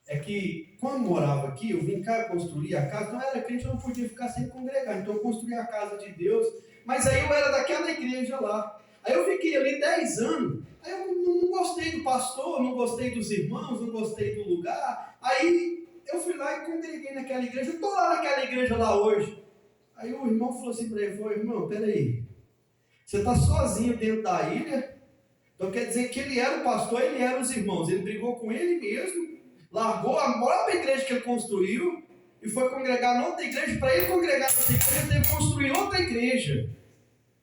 Speaker 1: É que quando eu morava aqui, eu vim cá construir a casa, não era crente, eu não podia ficar sem congregar, então eu construí a casa de Deus, mas aí eu era daquela igreja lá. Aí eu fiquei ali 10 anos, aí eu não gostei do pastor, não gostei dos irmãos, não gostei do lugar, aí eu fui lá e congreguei naquela igreja, eu estou lá naquela igreja lá hoje. Aí o irmão falou assim para ele, irmão, peraí, você está sozinho dentro da ilha? Então quer dizer que ele era o pastor, ele era os irmãos, ele brigou com ele mesmo, largou a própria igreja que ele construiu e foi congregar em outra igreja. Para ele congregar em outra igreja, ele teve que construir outra igreja.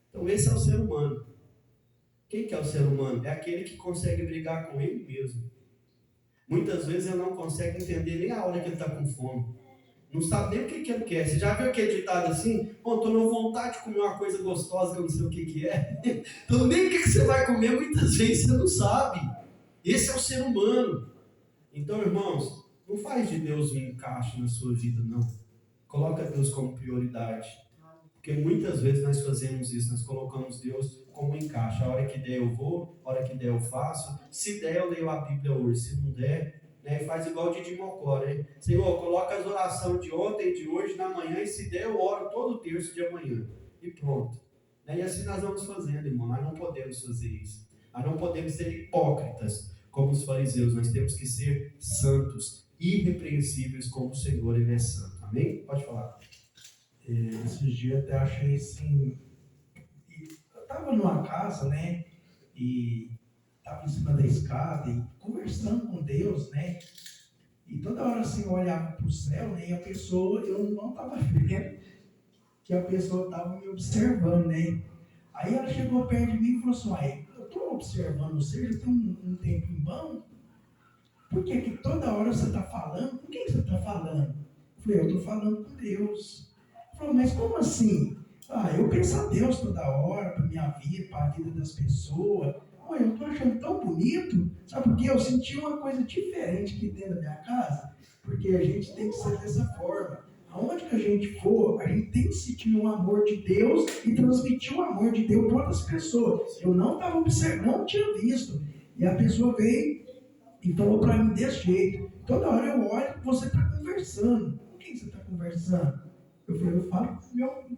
Speaker 1: Então esse é o ser humano. Quem que é o ser humano? É aquele que consegue brigar com ele mesmo. Muitas vezes ele não consegue entender nem a hora que ele está com fome. Não sabe nem o que ele quer. Você já viu aquele ditado assim? Estou na vontade de comer uma coisa gostosa que eu não sei o que é. Então nem o que você vai comer muitas vezes você não sabe. Esse é o ser humano. Então, irmãos, não faz de Deus um encaixe na sua vida, não. Coloca Deus como prioridade. Porque muitas vezes nós fazemos isso, nós colocamos Deus como um encaixe. A hora que der eu vou, a hora que der eu faço. Se der eu leio a Bíblia hoje, se não der, né, faz igual o Didi Mocó, né? Senhor, coloca as orações de ontem, de hoje, na manhã, e se der eu oro todo o terço de amanhã. E pronto. E assim nós vamos fazendo, irmão. Nós não podemos fazer isso. Nós não podemos ser hipócritas como os fariseus. Nós temos que ser santos, irrepreensíveis como o Senhor, Ele é santo. Amém? Pode falar.
Speaker 4: Esses dias até achei assim, eu estava numa casa, né, e estava em cima da escada e conversando com Deus, né, e toda hora assim eu olhava para o céu, né, e a pessoa, eu não estava vendo que a pessoa estava me observando, né, aí ela chegou perto de mim e falou assim, uai, eu estou observando você, já tem um tempo em vão, por que toda hora você está falando, com quem você está falando? Eu falei, eu estou falando com Deus. Falou, mas como assim? Eu penso a Deus toda hora, para a minha vida, para a vida das pessoas. Eu estou achando tão bonito, sabe por quê? Eu senti uma coisa diferente aqui dentro da minha casa, porque a gente tem que ser dessa forma. Aonde que a gente for, a gente tem que sentir o amor de Deus e transmitir o amor de Deus para outras pessoas. Eu não estava observando, não tinha visto. E a pessoa veio e falou para mim desse jeito. Toda hora eu olho, você está conversando. Com quem você está conversando? Eu falo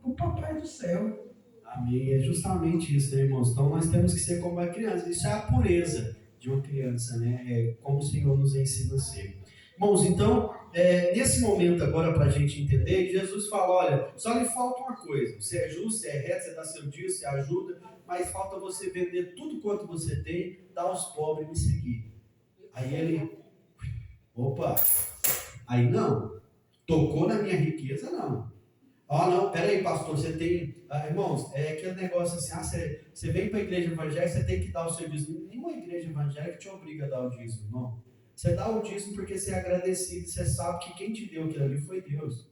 Speaker 4: com o papai do céu.
Speaker 1: Amém. É justamente isso, né, irmãos? Então nós temos que ser como a criança. Isso é a pureza de uma criança, né? É como o Senhor nos ensina a ser. Irmãos, então, nesse momento agora, para a gente entender, Jesus fala, olha, só lhe falta uma coisa. Você é justo, você é reto, você dá seu dia, você ajuda, mas falta você vender tudo quanto você tem, dar aos pobres e me seguir. Aí ele, opa, aí não, tocou na minha riqueza, não. Não, peraí, pastor, você tem... irmãos, é aquele negócio assim, você vem para a igreja evangélica, você tem que dar o seu dízimo. Nenhuma igreja evangélica te obriga a dar o dízimo, irmão. Você dá o dízimo porque você é agradecido, você sabe que quem te deu aquilo ali foi Deus.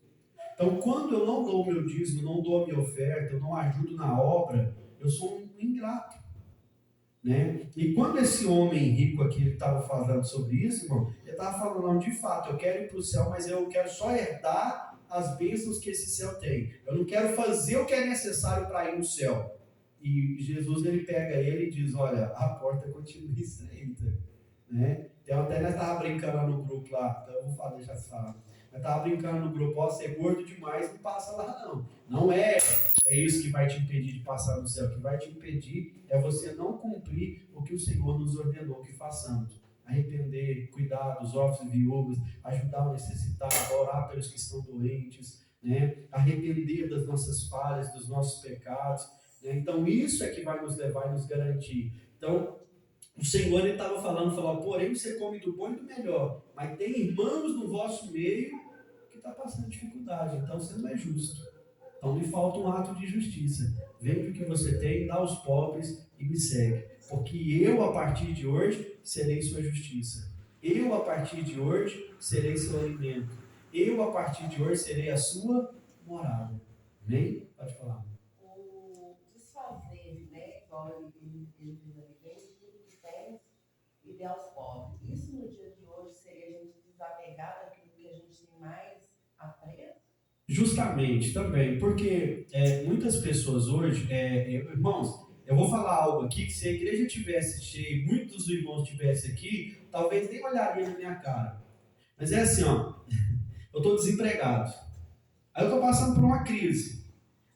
Speaker 1: Então, quando eu não dou o meu dízimo, não dou a minha oferta, eu não ajudo na obra, eu sou um ingrato. Né? E quando esse homem rico aqui estava falando sobre isso, irmão, ele estava falando, não, de fato, eu quero ir para o céu, mas eu quero só herdar as bênçãos que esse céu tem. Eu não quero fazer o que é necessário para ir no céu. E Jesus, ele pega ele e diz, olha, a porta continua estreita. Né? Então, até nós estávamos brincando lá no grupo lá, então eu vou falar, deixa eu falar. Nós estávamos brincando no grupo, ó, ser gordo demais não passa lá não. Não é isso que vai te impedir de passar no céu. O que vai te impedir é você não cumprir o que o Senhor nos ordenou que façamos. Arrepender, cuidar dos órfãos e viúvas, ajudar o necessitado, orar pelos que estão doentes, né? Arrepender das nossas falhas, dos nossos pecados. Né? Então isso é que vai nos levar e nos garantir. Então o Senhor estava falando, porém você come do bom e do melhor, mas tem irmãos no vosso meio que está passando dificuldade, então você não é justo. Então lhe falta um ato de justiça. Vende o que você tem, dá aos pobres e me segue. Porque eu, a partir de hoje, serei sua justiça. Eu, a partir de hoje, serei seu alimento. Eu, a partir de hoje, serei a sua morada. Amém? Pode falar.
Speaker 5: O desfazer, né? Igual ele diz ali, vende tudo que tem e dê aos pobres. Isso no dia de hoje seria a gente desapegar daquilo que a gente tem mais apreço?
Speaker 1: Justamente, também. Porque muitas pessoas hoje, irmãos, eu vou falar algo aqui que se a igreja tivesse cheia, muitos dos irmãos estivessem aqui, talvez nem olhariam na minha cara. Mas é assim, ó, eu estou desempregado. Aí eu estou passando por uma crise.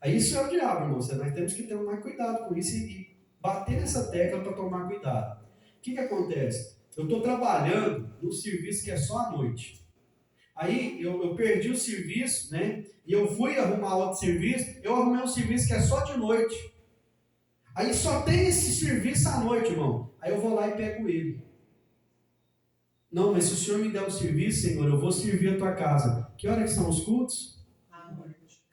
Speaker 1: Aí isso é o diabo, irmão. Nós temos que ter mais cuidado com isso e bater nessa tecla para tomar cuidado. O que acontece? Eu estou trabalhando num serviço que é só à noite. Aí eu perdi o serviço, né? E eu fui arrumar outro serviço, eu arrumei um serviço que é só de noite. Aí só tem esse serviço à noite, irmão. Aí eu vou lá e pego ele. Não, mas se o Senhor me der o serviço, Senhor, eu vou servir a tua casa. Que hora que são os cultos?
Speaker 5: À noite.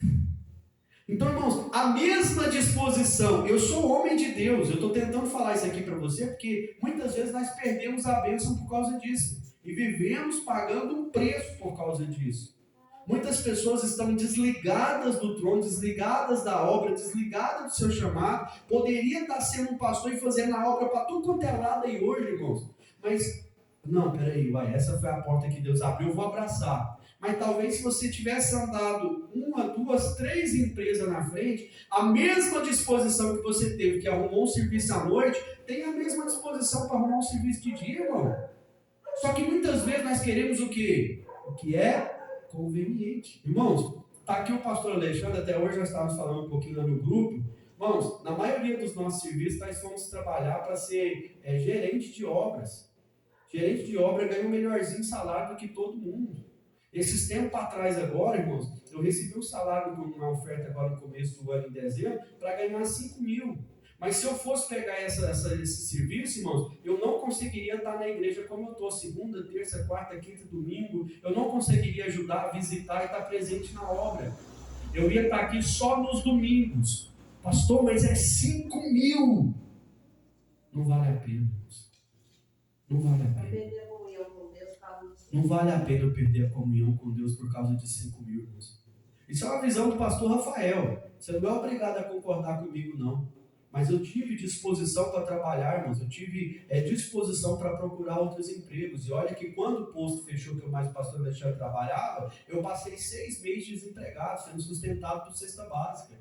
Speaker 1: Então, irmãos, a mesma disposição. Eu sou homem de Deus. Eu estou tentando falar isso aqui para você, porque muitas vezes nós perdemos a bênção por causa disso. E vivemos pagando um preço por causa disso. Muitas pessoas estão desligadas do trono, desligadas da obra, desligadas do seu chamado. Poderia estar sendo um pastor e fazendo a obra para tudo quanto é lado aí hoje, irmãos. Mas, não, peraí, essa foi a porta que Deus abriu, eu vou abraçar. Mas talvez se você tivesse andado 1, 2, 3 empresas na frente, a mesma disposição que você teve, que arrumou um serviço à noite, tem a mesma disposição para arrumar um serviço de dia, irmão. Só que muitas vezes nós queremos o quê? O que é conveniente. Irmãos, está aqui o pastor Alexandre, até hoje nós estávamos falando um pouquinho lá no grupo. Irmãos, na maioria dos nossos serviços nós fomos trabalhar para ser gerente de obras. Gerente de obra ganha um melhorzinho salário do que todo mundo. Esses tempos atrás agora, irmãos, eu recebi um salário, uma oferta agora no começo do ano, em dezembro, para ganhar 5 mil. Mas se eu fosse pegar esse serviço, irmãos, eu não conseguiria estar na igreja como eu estou, segunda, terça, quarta, quinta, domingo. Eu não conseguiria ajudar, visitar e estar presente na obra. Eu ia estar aqui só nos domingos. Pastor, mas é 5 mil. Não vale a pena, irmãos. Não vale a pena. Não vale a pena eu perder a comunhão com Deus por causa de 5 mil, irmãos. Isso é uma visão do pastor Rafael. Você não é obrigado a concordar comigo, não. Mas eu tive disposição para trabalhar, irmãos. Eu tive disposição para procurar outros empregos. E olha que quando o posto fechou, que eu mais o pastor Alexandre trabalhava, eu passei 6 meses desempregado, sendo sustentado por cesta básica.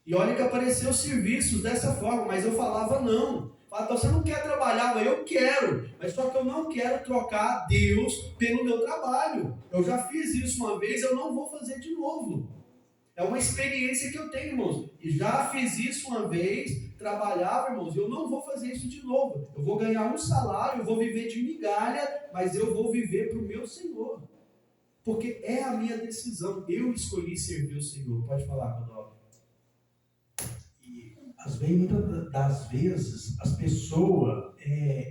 Speaker 1: E olha que apareceu serviços dessa forma, mas eu falava não. Falava, você não quer trabalhar? Eu quero, mas só que eu não quero trocar Deus pelo meu trabalho. Eu já fiz isso uma vez, eu não vou fazer de novo. É uma experiência que eu tenho, irmãos. E já fiz isso uma vez, trabalhava, irmãos, eu não vou fazer isso de novo. Eu vou ganhar um salário, eu vou viver de migalha, mas eu vou viver para o meu Senhor. Porque é a minha decisão. Eu escolhi servir o Senhor. Pode falar, Rodolfo.
Speaker 4: Muitas das vezes as pessoas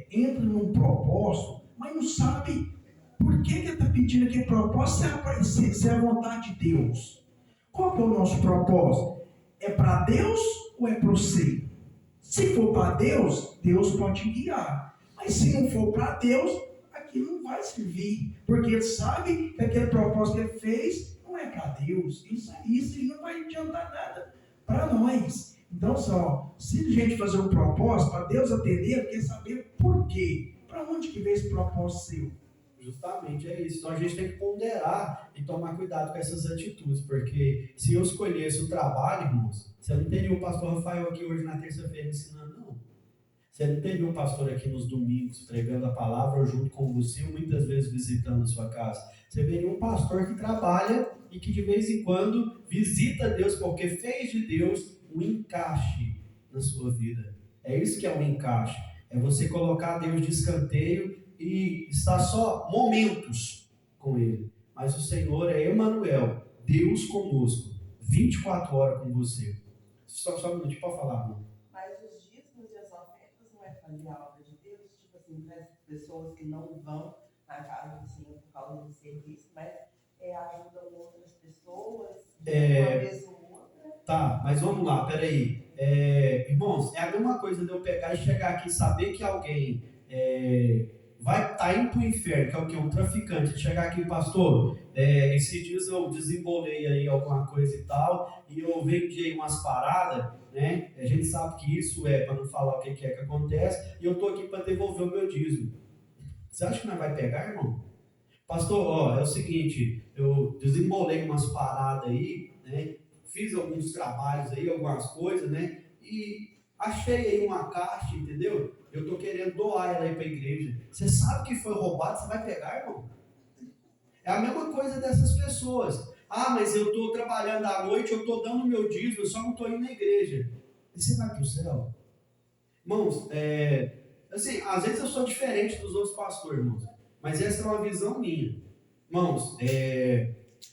Speaker 4: entram num propósito, mas não sabe por que está pedindo aquele propósito se é a vontade de Deus. Qual que é o nosso propósito? É para Deus ou é para você? Se for para Deus, Deus pode guiar. Mas se não for para Deus, aquilo não vai servir. Porque ele sabe que aquele propósito que ele fez não é para Deus. Isso não vai adiantar nada para nós. Então, se a gente fazer um propósito para Deus atender, quer saber por quê. Para onde que veio esse propósito seu?
Speaker 1: Justamente, é isso. Então a gente tem que ponderar e tomar cuidado com essas atitudes, porque se eu escolhesse o trabalho, irmãos, você não teria o pastor Rafael aqui hoje na terça-feira ensinando, não. Você não teria o pastor aqui nos domingos pregando a palavra junto com você, ou muitas vezes visitando a sua casa. Você veria um pastor que trabalha e que de vez em quando visita Deus, porque fez de Deus um encaixe na sua vida. É isso que é um encaixe. É você colocar Deus de escanteio e estar só momentos com Ele. Mas o Senhor é Emanuel, Deus conosco, 24 horas com você. Só um minutinho, pode falar, irmão.
Speaker 5: Mas os dízimos e as ofertas não é fazer a obra de Deus, tipo assim, para as pessoas que não vão na casa do Senhor por causa do serviço, mas ajudam outras pessoas, uma vez ou outra.
Speaker 1: Tá, mas vamos lá, peraí. Irmãos, é a mesma coisa de eu pegar e chegar aqui e saber que alguém vai estar indo para o inferno, que é o quê? Um traficante. Chegar aqui, pastor, esses dias eu desembolei aí alguma coisa e tal, e eu vendi aí umas paradas, né? A gente sabe que isso para não falar o que é que acontece, e eu estou aqui para devolver o meu dízimo. Você acha que nós vai pegar, irmão? Pastor, é o seguinte, eu desembolei umas paradas aí, né? Fiz alguns trabalhos aí, algumas coisas, né? E achei aí uma caixa, entendeu? Eu tô querendo doar ela aí para a igreja. Você sabe que foi roubado, você vai pegar, irmão? É a mesma coisa dessas pessoas. Ah, mas eu tô trabalhando à noite, eu tô dando meu dízimo, eu só não tô indo na igreja. E você vai pro céu? Irmãos, assim, às vezes eu sou diferente dos outros pastores, irmãos. Mas essa é uma visão minha. Irmãos,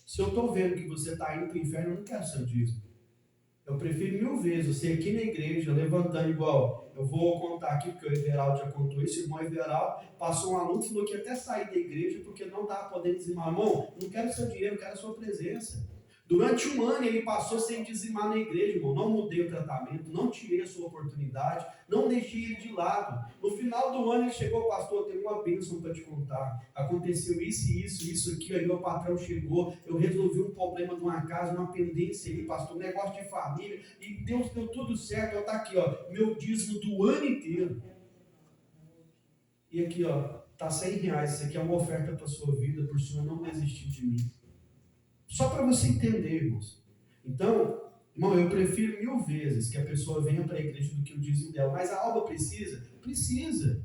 Speaker 1: se eu estou vendo que você está indo para o inferno, eu não quero seu dízimo. Eu prefiro 1000 vezes você aqui na igreja, levantando igual. Eu vou contar aqui, porque o Everaldo já contou isso. O irmão Everaldo passou um aluno e falou que ia até sair da igreja porque não estava podendo dizimar. Irmão, não quero seu dinheiro, eu quero a sua presença. Durante um ano ele passou sem dizimar na igreja, irmão. Não mudei o tratamento, não tirei a sua oportunidade, não deixei ele de lado. No final do ano ele chegou, pastor, eu tenho uma bênção para te contar. Aconteceu isso aqui, aí meu patrão chegou, eu resolvi um problema de uma casa, uma pendência ali, pastor, um negócio de família, e Deus deu tudo certo. Eu tá aqui, meu dízimo do ano inteiro. E aqui, ó, tá R$ 100. Isso aqui é uma oferta para sua vida, por senhor não desistir de mim. Só para você entender, irmãos. Então, irmão, eu prefiro 1000 vezes que a pessoa venha para a igreja do que o dízimo dela. Mas a alma precisa? Precisa.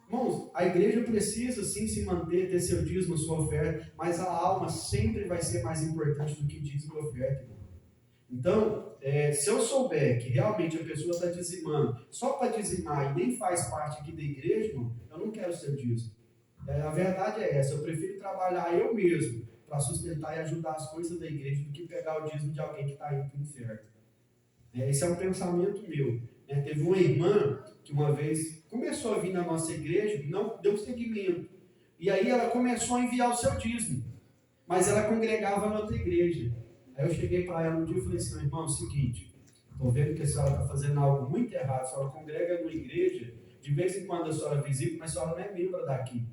Speaker 1: Irmãos, a igreja precisa sim se manter, ter seu dízimo, sua oferta, mas a alma sempre vai ser mais importante do que dízimo e oferta, irmão. Então, se eu souber que realmente a pessoa está dizimando só para dizimar e nem faz parte aqui da igreja, irmão, eu não quero seu dízimo. A verdade é essa, eu prefiro trabalhar eu mesmo para sustentar e ajudar as coisas da igreja do que pegar o dízimo de alguém que está indo para o inferno. Esse é um pensamento meu. Teve uma irmã que uma vez começou a vir na nossa igreja e não deu seguimento. E aí ela começou a enviar o seu dízimo, mas ela congregava na outra igreja. Aí eu cheguei para ela um dia e falei assim: irmão, é o seguinte, estou vendo que a senhora está fazendo algo muito errado, a senhora congrega numa igreja, de vez em quando a senhora visita, mas a senhora não é membro daqui.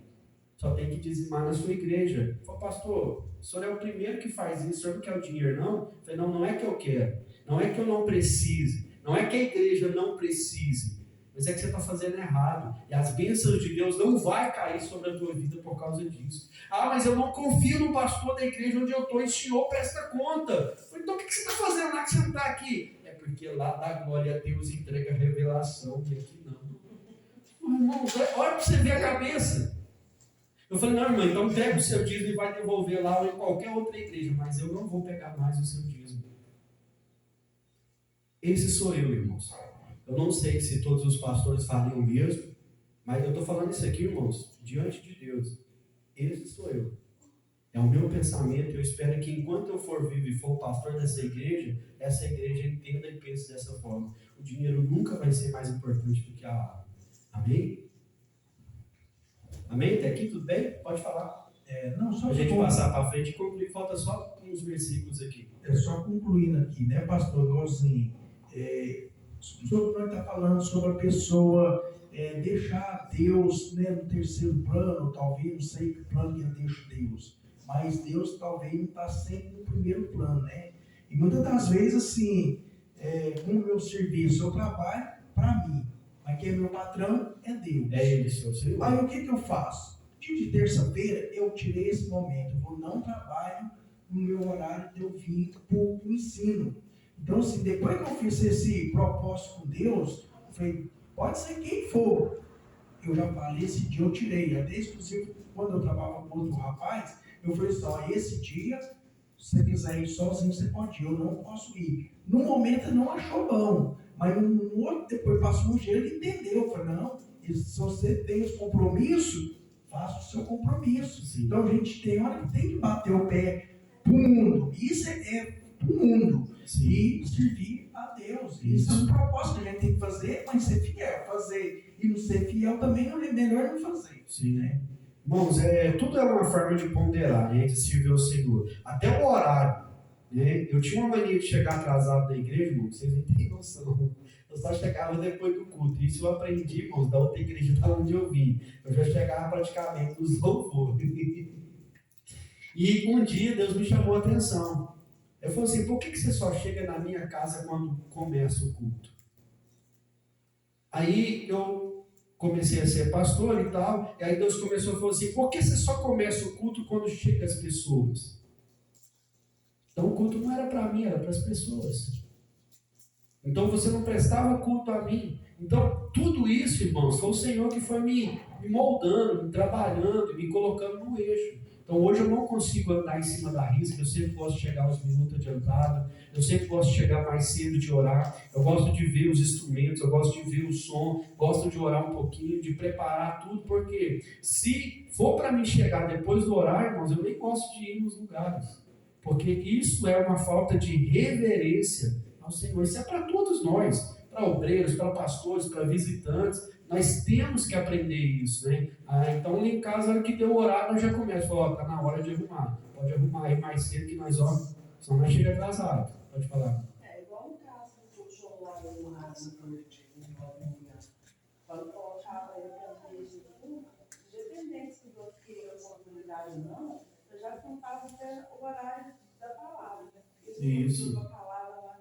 Speaker 1: Só tem que dizimar na sua igreja. Eu falei: pastor, o senhor é o primeiro que faz isso, o senhor não quer o dinheiro não? Eu falei: não, não é que eu quero, não é que eu não precise, não é que a igreja não precise, mas é que você está fazendo errado, e as bênçãos de Deus não vai cair sobre a tua vida por causa disso. Ah, mas eu não confio no pastor da igreja onde eu estou, e o senhor presta conta. Eu falei: então o que você está fazendo lá que você não está aqui? É porque lá da glória a Deus entrega a revelação, e aqui não. Irmão, olha para você ver a cabeça. Eu falei: não, irmã, então pega o seu dízimo e vai devolver lá ou em qualquer outra igreja, mas eu não vou pegar mais o seu dízimo. Esse sou eu, irmãos. Eu não sei se todos os pastores fariam o mesmo, mas eu estou falando isso aqui, irmãos, diante de Deus. Esse sou eu. É o meu pensamento. Eu espero que enquanto eu for vivo e for pastor dessa igreja, essa igreja entenda e pense dessa forma. O dinheiro nunca vai ser mais importante do que a alma. Amém? Amém? Até aqui tudo bem? Pode falar.
Speaker 4: Não, só
Speaker 1: a gente passar para frente e concluir. Falta só uns versículos aqui.
Speaker 4: Só concluindo aqui, né, pastor? Igualzinho, sobre nós está falando sobre a pessoa deixar Deus, né, no terceiro plano, talvez, não sei que plano que ele deixa Deus, mas Deus talvez não está sempre no primeiro plano, né? E muitas das vezes, assim, com o meu serviço, eu trabalho para mim, mas quem é meu patrão é Deus.
Speaker 1: É Ele, Senhor.
Speaker 4: Aí o que eu faço? Dia de terça-feira, eu tirei esse momento, eu não trabalho no meu horário de eu vir para o ensino. Então, assim, depois que eu fiz esse propósito com Deus, eu falei: pode ser quem for. Eu já falei, esse dia eu tirei. Até, inclusive, quando eu trabalhava com outro rapaz, eu falei só: esse dia, se você quiser ir sozinho, você pode ir, eu não posso ir. No momento, ele não achou bom, mas no outro, depois passou um dia, ele entendeu. Eu falei: não, se você tem esse compromisso, faça o seu compromisso. Sim. Então, a gente tem hora que tem que bater o pé para o mundo. Isso é para o mundo. Sim. E servir a Deus. Isso é um propósito que a gente tem que fazer, mas ser fiel. Fazer e não ser fiel também é melhor não fazer. Sim, né?
Speaker 1: Irmãos, tudo é uma forma de ponderar, né, de servir ao Senhor. Até o horário. Né? Eu tinha uma mania de chegar atrasado na igreja, irmão, vocês não têm noção. Eu só chegava depois do culto. Isso eu aprendi, irmãos, da outra igreja da onde eu vim. Eu já chegava praticamente nos louvores. E um dia Deus me chamou a atenção. Eu falei assim: por que você só chega na minha casa quando começa o culto? Aí eu comecei a ser pastor e tal, e aí Deus começou a falar assim: por que você só começa o culto quando chega as pessoas? Então o culto não era para mim, era para as pessoas. Então você não prestava culto a mim. Então tudo isso, irmãos, foi o Senhor que foi me moldando, me trabalhando, me colocando no eixo. Então hoje eu não consigo andar em cima da risca, eu sempre gosto de chegar uns minutos adiantado, eu sempre gosto de chegar mais cedo de orar, eu gosto de ver os instrumentos, eu gosto de ver o som, gosto de orar um pouquinho, de preparar tudo, porque se for para mim chegar depois do horário, irmãos, eu nem gosto de ir nos lugares, porque isso é uma falta de reverência ao Senhor. Isso é para todos nós, para obreiros, para pastores, para visitantes. Nós temos que aprender isso, né? Então, lá em casa, na hora que deu o horário, nós já começa. Falou: tá na hora de arrumar. Pode arrumar aí mais cedo que nós vamos, senão nós chega atrasado. Pode falar.
Speaker 5: Igual no caso do João lá no rádio, quando colocava ele para as vezes do culto, independente se você queria a oportunidade ou não, eu já contava até o horário da palavra.
Speaker 1: Isso.
Speaker 5: A palavra lá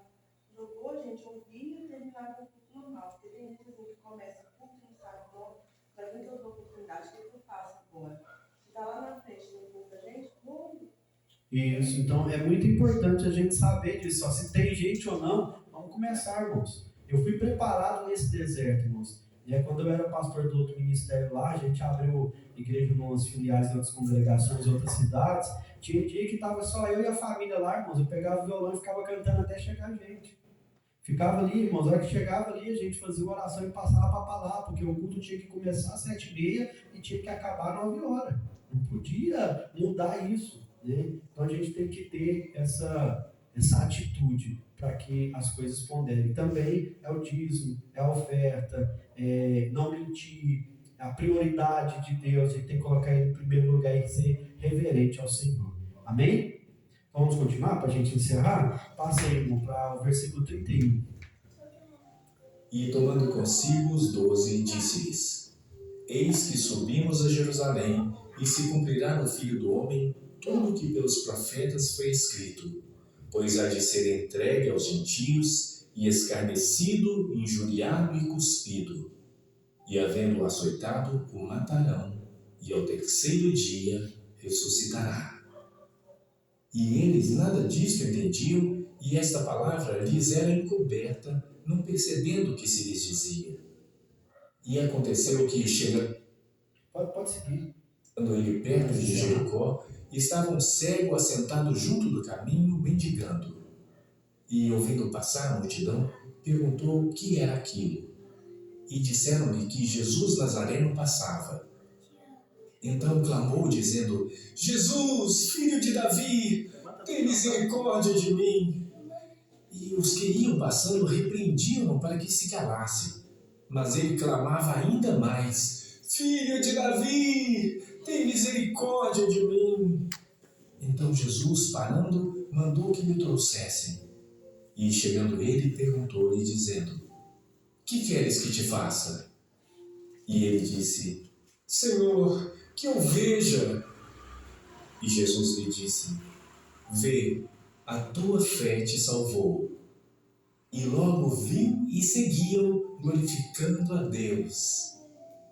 Speaker 5: jogou, a gente ouvia e terminava o culto normal. Porque tem gente que começa culto e não sabe como, mas muitas oportunidades
Speaker 1: Isso, então é muito importante a gente saber disso. Ó, se tem gente ou não, vamos começar, irmãos. Eu fui preparado nesse deserto, irmãos. Quando eu era pastor do outro ministério lá, a gente abriu igreja em umas filiais em outras congregações, em outras cidades. Tinha dia que estava só eu e a família lá, irmãos. Eu pegava o violão e ficava cantando até chegar a gente. Ficava ali, irmãos, a hora que chegava ali, a gente fazia uma oração e passava para falar, porque o culto tinha que começar às 7h30 e tinha que acabar às 9h. Não podia mudar isso, né? Então a gente tem que ter essa atitude para que as coisas ponderem. Também é o dízimo, é a oferta, não mentir, a prioridade de Deus, a gente tem que colocar ele em primeiro lugar e ser reverente ao Senhor. Amém? Vamos continuar para a gente encerrar? Passa aí, irmão, para o versículo 31.
Speaker 2: E tomando consigo os 12, disse-lhes: Eis que subimos a Jerusalém, e se cumprirá no Filho do Homem tudo o que pelos profetas foi escrito. Pois há de ser entregue aos gentios, e escarnecido, injuriado e cuspido. E havendo-o açoitado, o matarão, e ao terceiro dia ressuscitará. E eles nada disto entendiam, e esta palavra lhes era encoberta, não percebendo o que se lhes dizia. E aconteceu que, chegando ele perto de Jericó, estava um cego assentado junto do caminho, mendigando. E, ouvindo passar a multidão, perguntou o que era aquilo. E disseram-lhe que Jesus Nazareno passava. Então clamou, dizendo: Jesus, filho de Davi, tem misericórdia de mim. E os que iam passando repreendiam-no para que se calasse. Mas ele clamava ainda mais: Filho de Davi, tem misericórdia de mim. Então Jesus, parando, mandou que lhe trouxessem. E chegando ele, perguntou-lhe, dizendo: Que queres que te faça? E ele disse: Senhor, que eu veja. E Jesus lhe disse: Vê, a tua fé te salvou. E logo viu e seguiam, glorificando a Deus.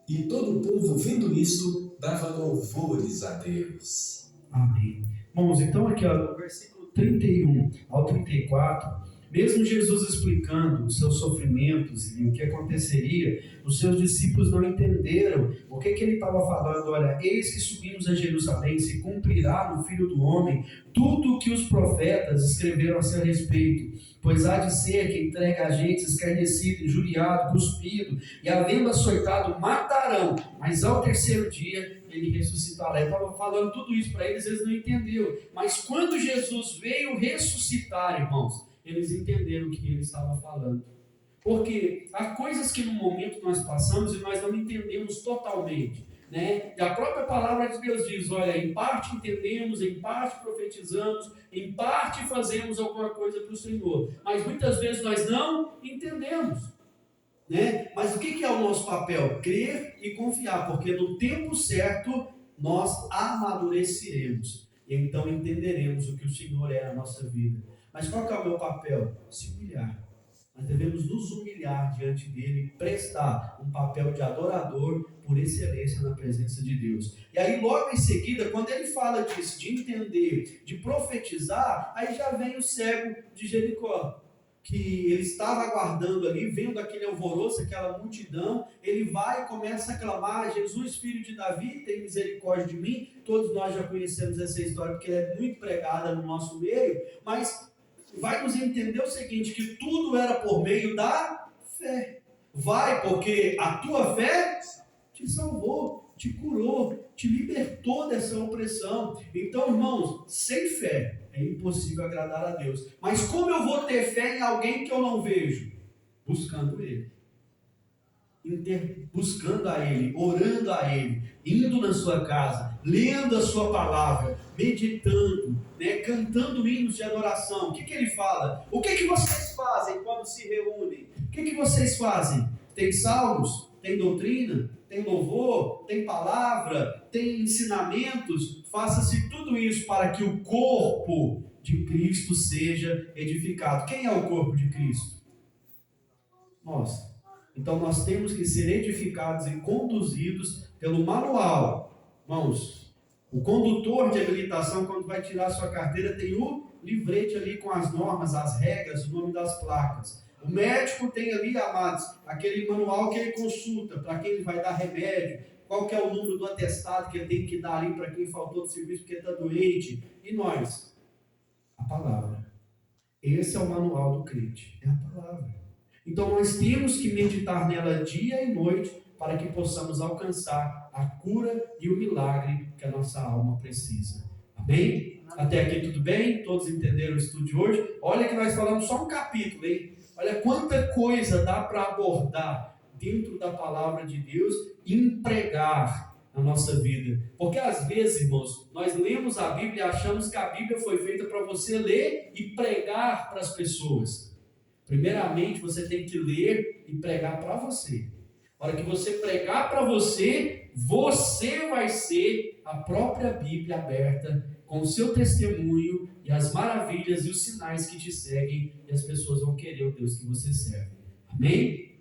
Speaker 2: E todo o povo, vendo isto, dava louvores a Deus.
Speaker 1: Amém. Bom, então aqui, ó, no versículo 31 ao 34, mesmo Jesus explicando os seus sofrimentos e o que aconteceria, os seus discípulos não entenderam o que ele estava falando. Olha, eis que subimos a Jerusalém, se cumprirá no Filho do Homem tudo o que os profetas escreveram a seu respeito. Pois há de ser que entrega a gente escarnecido, injuriado, cuspido, e havendo açoitado, matarão, mas ao terceiro dia ele ressuscitará. Ele estava falando tudo isso para eles, eles não entenderam. Mas quando Jesus veio ressuscitar, irmãos, eles entenderam o que ele estava falando. Porque há coisas que no momento nós passamos e nós não entendemos totalmente, né? E a própria palavra de Deus diz: olha, em parte entendemos, em parte profetizamos, em parte fazemos alguma coisa para o Senhor, mas muitas vezes nós não entendemos, né? Mas o que é o nosso papel? Crer e confiar, porque no tempo certo nós amadureceremos, e então entenderemos o que o Senhor é na nossa vida. Mas qual que é o meu papel? Se humilhar. Nós devemos nos humilhar diante dele e prestar um papel de adorador por excelência na presença de Deus. E aí logo em seguida, quando ele fala disso, de entender, de profetizar, aí já vem o cego de Jericó, que ele estava aguardando ali, vendo aquele alvoroço, aquela multidão. Ele vai e começa a clamar: Jesus, filho de Davi, tem misericórdia de mim. Todos nós já conhecemos essa história, porque ela é muito pregada no nosso meio, mas vai nos entender o seguinte, que tudo era por meio da fé. Vai, porque a tua fé te salvou, te curou, te libertou dessa opressão. Então, irmãos, sem fé é impossível agradar a Deus. Mas como eu vou ter fé em alguém que eu não vejo? Buscando Ele. Buscando a Ele, orando a Ele, indo na sua casa, lendo a sua palavra, meditando, né, cantando hinos de adoração. O que ele fala? O que vocês fazem quando se reúnem? O que vocês fazem? Tem salmos? Tem doutrina? Tem louvor? Tem palavra? Tem ensinamentos? Faça-se tudo isso para que o corpo de Cristo seja edificado. Quem é o corpo de Cristo? Nós. Então nós temos que ser edificados e conduzidos pelo manual. Irmãos, O condutor de habilitação, quando vai tirar a sua carteira, tem o livrete ali com as normas, as regras, o nome das placas. O médico tem ali, amados, aquele manual que ele consulta, para quem ele vai dar remédio, qual que é o número do atestado que ele tem que dar ali para quem faltou de serviço porque está doente. E nós? A palavra. Esse é o manual do crente, é a palavra. Então nós temos que meditar nela dia e noite para que possamos alcançar a cura e o milagre que a nossa alma precisa. Amém? Até aqui tudo bem? Todos entenderam o estudo de hoje? Olha que nós falamos só um capítulo, hein? Olha quanta coisa dá para abordar dentro da palavra de Deus e empregar na nossa vida. Porque às vezes, irmãos, nós lemos a Bíblia e achamos que a Bíblia foi feita para você ler e pregar para as pessoas. Primeiramente, você tem que ler e pregar para você. A hora que você pregar para você, você vai ser a própria Bíblia aberta com o seu testemunho e as maravilhas e os sinais que te seguem, e as pessoas vão querer o Deus que você serve. Amém?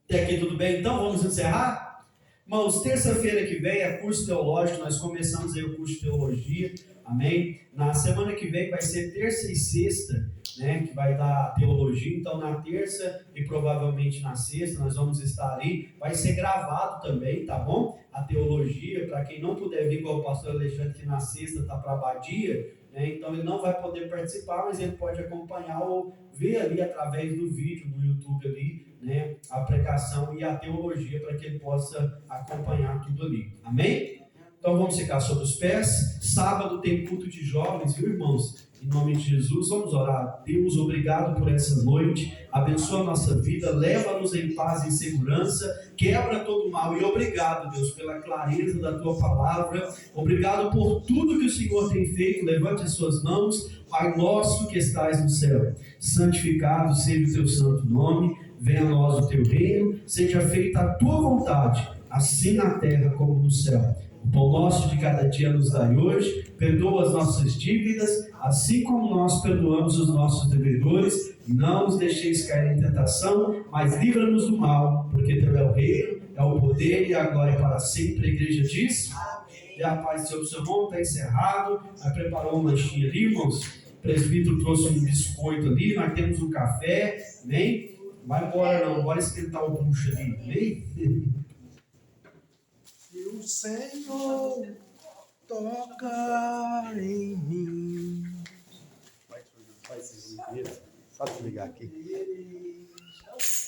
Speaker 1: Até aqui tudo bem? Então vamos encerrar? Irmãos, terça-feira que vem é curso teológico, nós começamos aí o curso de teologia, amém? Na semana que vem vai ser terça e sexta, né, que vai dar teologia. Então na terça e provavelmente na sexta nós vamos estar ali, vai ser gravado também, tá bom? A teologia, para quem não puder vir, igual o pastor Alexandre, que na sexta está para a Abadia, né, então ele não vai poder participar, mas ele pode acompanhar ou ver ali através do vídeo no YouTube ali, né, a pregação e a teologia, para que ele possa acompanhar tudo ali, amém? Então vamos ficar sobre os pés. Sábado tem culto de jovens, viu, irmãos? Em nome de Jesus, vamos orar. Deus, obrigado por essa noite. Abençoa a nossa vida, leva-nos em paz e segurança, quebra todo o mal. E obrigado, Deus, pela clareza da tua palavra. Obrigado por tudo que o Senhor tem feito. Levante as suas mãos. Pai nosso que estás no céu, santificado seja o teu santo nome. Venha a nós o teu reino. Seja feita a tua vontade, assim na terra como no céu. O pão nosso de cada dia nos dai hoje, perdoa as nossas dívidas, assim como nós perdoamos os nossos devedores, e não nos deixeis cair em tentação, mas livra-nos do mal, porque teu é o reino, é o poder e a glória para sempre. A igreja diz, e a paz sobre o seu irmão, está encerrado, nós preparou uma lanchinha ali, irmãos, o presbítero trouxe um biscoito ali, nós temos um café, amém? Vai embora não, bora esquentar o bucho ali, amém?
Speaker 7: E o Senhor toca em mim.
Speaker 1: Só desligar aqui.